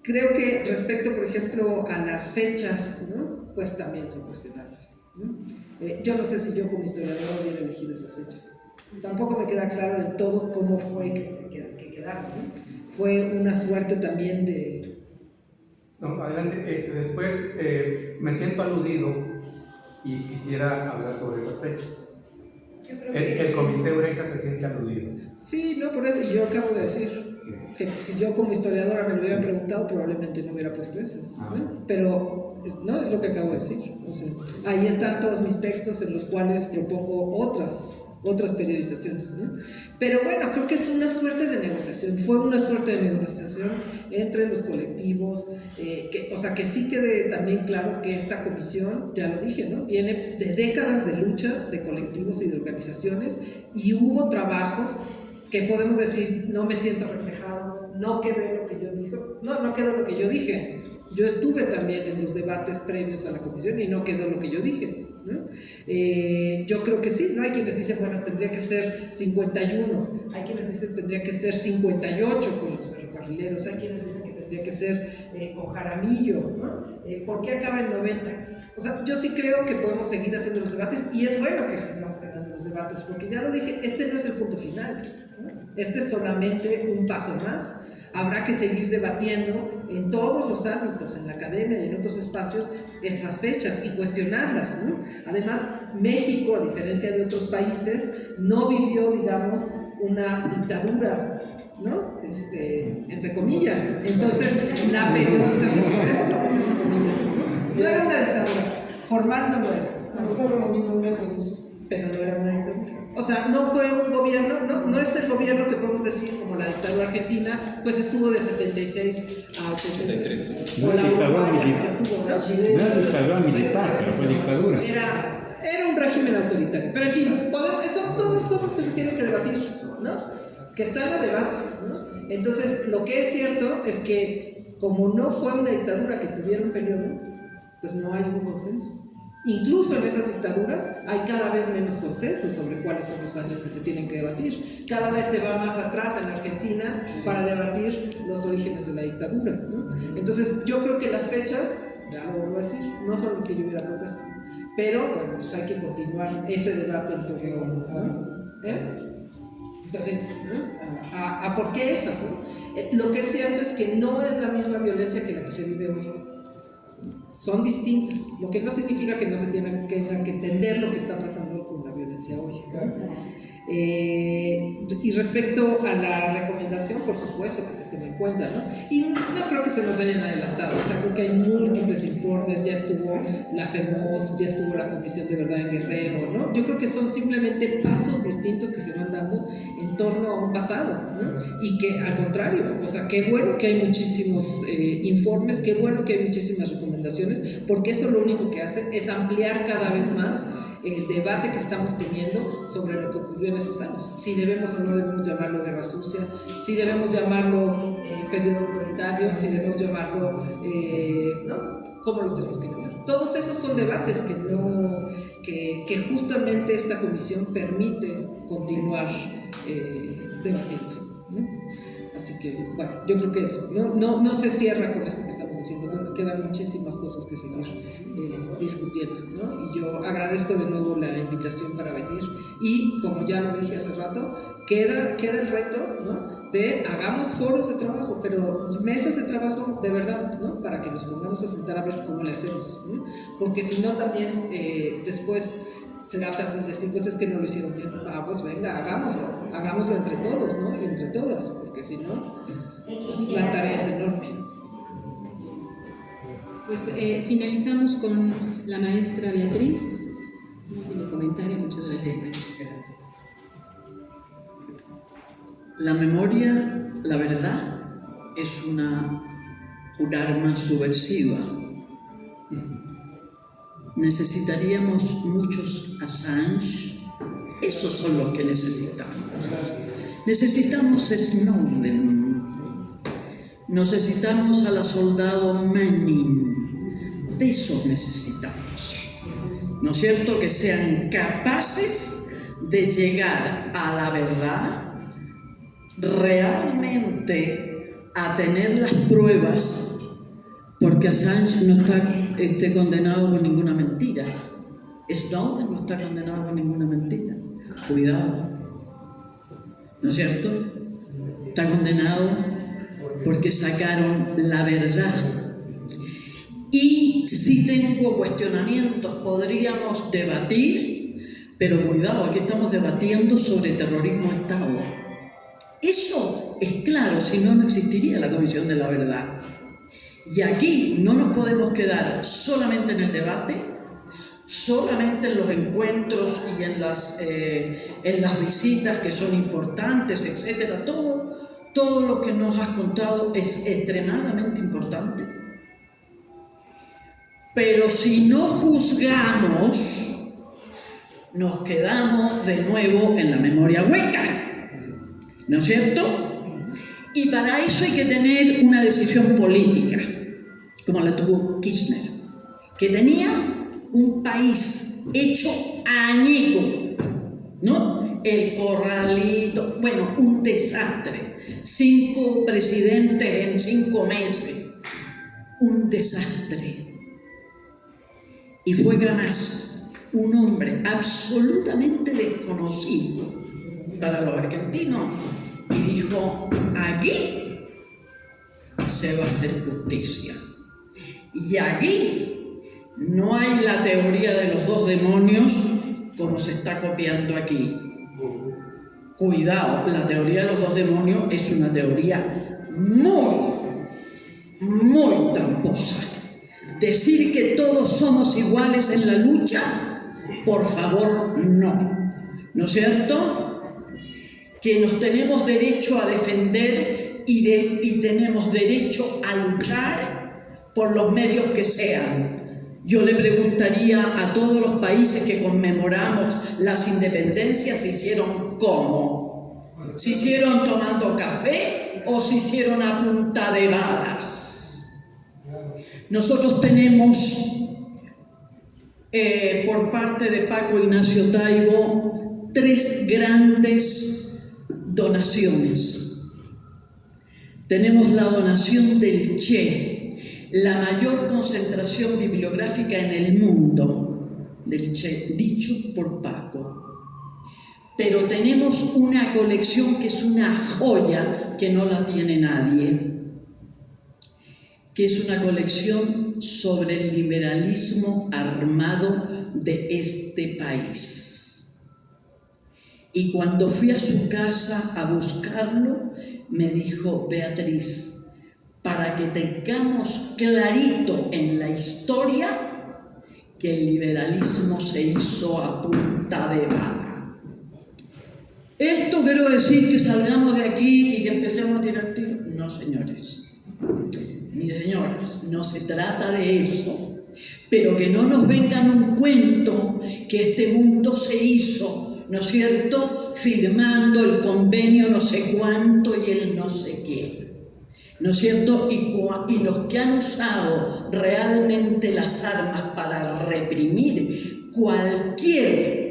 Creo que respecto, por ejemplo, a las fechas, ¿no? Pues también son cuestionables, ¿no? Yo no sé si yo como historiador hubiera elegido esas fechas. Tampoco me queda claro del todo cómo fue que quedaron, ¿no? Fue una suerte también de... No, adelante. Después me siento aludido y quisiera hablar sobre esas fechas. El comité Eureka se siente aludido. Sí, no, por eso yo acabo de decir que si yo como historiadora me lo hubieran preguntado, probablemente no hubiera puesto eso, ¿no? Pero no es lo que acabo de decir. O sea, ahí están todos mis textos en los cuales propongo otras periodizaciones, ¿no? Pero bueno, creo que es una suerte de negociación, fue una suerte de negociación entre los colectivos, o sea, que sí quede también claro que esta comisión, ya lo dije, ¿no? Viene de décadas de lucha de colectivos y de organizaciones y hubo trabajos que podemos decir, no me siento reflejado, no quedé lo que yo dije, no quedó lo que yo dije. Yo estuve también en los debates previos a la comisión y no quedó lo que yo dije, ¿no? Yo creo que sí, ¿no? Hay quienes dicen, bueno, tendría que ser 51, hay quienes dicen tendría que ser 58 con los ferrocarrileros, hay quienes dicen que tendría que ser con Jaramillo, ¿no? ¿Por qué acaba en 90? O sea, yo sí creo que podemos seguir haciendo los debates y es bueno que sigamos ganando los debates, porque ya lo dije, este no es el punto final, ¿no? Este es solamente un paso más. Habrá que seguir debatiendo en todos los ámbitos, en la academia y en otros espacios, esas fechas y cuestionarlas, ¿no? Además, México, a diferencia de otros países, no vivió, digamos, una dictadura, ¿no? Entre comillas. Entonces, la periodización, por eso lo puse entre comillas, ¿no? No era una dictadura, formal no lo era. No usaron los mismos métodos. Pero no era una dictadura. O sea, no fue un gobierno, no es el gobierno que podemos decir como la dictadura argentina, pues estuvo de 76 a 83. O la uruguaya, que estuvo, ¿no? No es dictadura militar, pero fue dictadura. Era un régimen autoritario. Pero en fin, son todas cosas que se tienen que debatir, ¿no? Que están a debate, ¿no? Entonces, lo que es cierto es que como no fue una dictadura que tuviera un periodo, pues no hay un consenso. Incluso en esas dictaduras hay cada vez menos consenso sobre cuáles son los años que se tienen que debatir. Cada vez se va más atrás en Argentina para debatir los orígenes de la dictadura, ¿no? Entonces, yo creo que las fechas, ya lo vuelvo a decir, no son las que yo hubiera propuesto. Pero, bueno, pues hay que continuar ese debate en torno, ¿no? Entonces, ¿no? ¿A por qué esas, no? Lo que es cierto es que no es la misma violencia que la que se vive hoy. Son distintas, lo que no significa que no se tenga que entender lo que está pasando con la violencia hoy, ¿no? Y respecto a la recomendación, por supuesto que se tome en cuenta, ¿no? Y no creo que se nos hayan adelantado, o sea, creo que hay múltiples informes, ya estuvo la FEMOS, ya estuvo la Comisión de Verdad en Guerrero, ¿no? Yo creo que son simplemente pasos distintos que se van dando en torno a un pasado, ¿no? Y que al contrario, o sea, qué bueno que hay muchísimos informes, qué bueno que hay muchísimas recomendaciones, porque eso lo único que hace es ampliar cada vez más el debate que estamos teniendo sobre lo que ocurrió en esos años. Si debemos o no debemos llamarlo guerra sucia, si debemos llamarlo periodo autoritario, si debemos llamarlo, ¿no? ¿Cómo lo tenemos que llamar? Todos esos son debates que justamente esta comisión permite continuar debatiendo, ¿no? Así que, bueno, yo creo que eso no se cierra con esto que estamos haciendo, creo que quedan muchísimas cosas que seguir discutiendo, ¿no? Y yo agradezco de nuevo la invitación para venir y, como ya lo dije hace rato, queda el reto, ¿no? De hagamos foros de trabajo, pero mesas de trabajo de verdad, ¿no? Para que nos pongamos a sentar a ver cómo le hacemos, ¿no? Porque si no también después será fácil decir, pues es que no lo hicieron bien. Pues venga, hagámoslo entre todos, ¿no? Y entre todas, porque si no, pues la tarea es enorme. Pues finalizamos con la maestra Beatriz. Un último comentario, muchas gracias, maestra. La memoria, la verdad, es un arma subversiva. Necesitaríamos muchos Assange, esos son los que necesitamos. Necesitamos Snowden, necesitamos a la soldado Manning, de esos necesitamos, ¿no es cierto? Que sean capaces de llegar a la verdad, realmente a tener las pruebas, porque Assange no está condenado por ninguna mentira. Snowden no está condenado por ninguna mentira. Cuidado. ¿No es cierto? Está condenado porque sacaron la verdad. Y si tengo cuestionamientos, podríamos debatir, pero cuidado, aquí estamos debatiendo sobre terrorismo de Estado. Eso es claro, si no, no existiría la Comisión de la Verdad. Y aquí no nos podemos quedar solamente en el debate, solamente en los encuentros y en las visitas que son importantes, etcétera. Todo lo que nos has contado es extremadamente importante. Pero si no juzgamos, nos quedamos de nuevo en la memoria hueca, ¿no es cierto? Y para eso hay que tener una decisión política, como la tuvo Kirchner, que tenía un país hecho añico, ¿no? El corralito, bueno, un desastre. 5 presidentes en 5 meses, un desastre. Y fue Gamás, un hombre absolutamente desconocido para los argentinos, y dijo, aquí se va a hacer justicia. Y aquí no hay la teoría de los 2 demonios como se está copiando aquí. Cuidado, la teoría de los 2 demonios es una teoría muy tramposa. Decir que todos somos iguales en la lucha, por favor, no. ¿No es cierto? Que nos tenemos derecho a defender y tenemos derecho a luchar por los medios que sean. Yo le preguntaría a todos los países que conmemoramos las independencias, ¿se hicieron cómo? ¿Se hicieron tomando café o se hicieron a punta de balas? Nosotros tenemos por parte de Paco Ignacio Taibo 3 grandes donaciones. Tenemos la donación del Che, la mayor concentración bibliográfica en el mundo del Che, dicho por Paco. Pero tenemos una colección que es una joya que no la tiene nadie, que es una colección sobre el liberalismo armado de este país. Y cuando fui a su casa a buscarlo, me dijo: Beatriz, para que tengamos clarito en la historia que el liberalismo se hizo a punta de bala. ¿Esto quiero decir que salgamos de aquí y que empecemos a tirar tiros? No, señores. Ni señoras, no se trata de eso, pero que no nos vengan un cuento que este mundo se hizo, ¿no es cierto?, firmando el convenio no sé cuánto y el no sé qué, ¿no es cierto?, y los que han usado realmente las armas para reprimir cualquier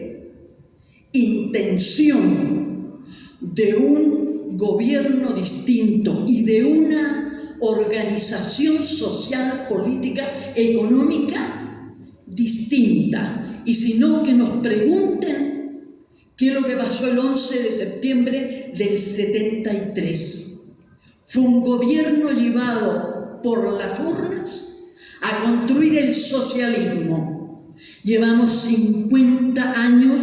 intención de un gobierno distinto y de una organización social, política, económica distinta. Y si no, que nos pregunten qué es lo que pasó el 11 de septiembre del 73. Fue un gobierno llevado por las urnas a construir el socialismo. Llevamos 50 años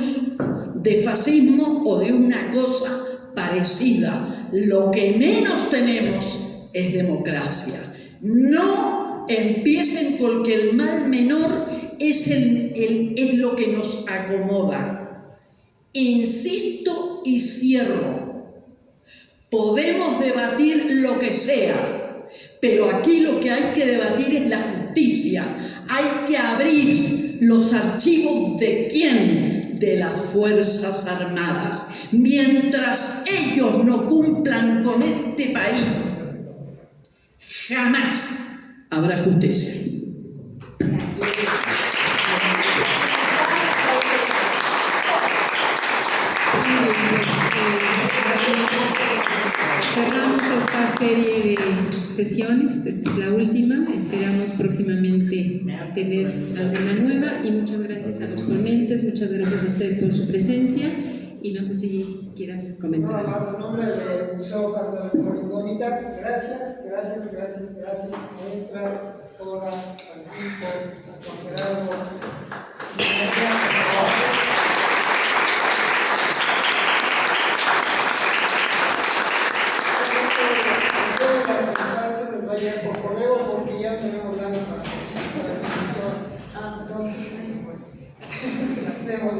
de fascismo o de una cosa parecida. Lo que menos tenemos es democracia. No empiecen porque el mal menor es lo que nos acomoda. Insisto y cierro. Podemos debatir lo que sea, pero aquí lo que hay que debatir es la justicia. Hay que abrir los archivos ¿de quién? De las Fuerzas Armadas. Mientras ellos no cumplan con este país, jamás habrá justicia. Muy bien, cerramos esta serie de sesiones. Esta es la última. Esperamos próximamente tener alguna nueva. Y muchas gracias a los ponentes, muchas gracias a ustedes por su presencia. Y no sé si quieras comentar. Nada más, en nombre del Museo Casa de la Memoria Indómita, gracias, maestra, doctora, Francisco, Juan Gerardo. Les va a llegar por correo porque ya tenemos ganas para la comisión. Entonces, se las demos.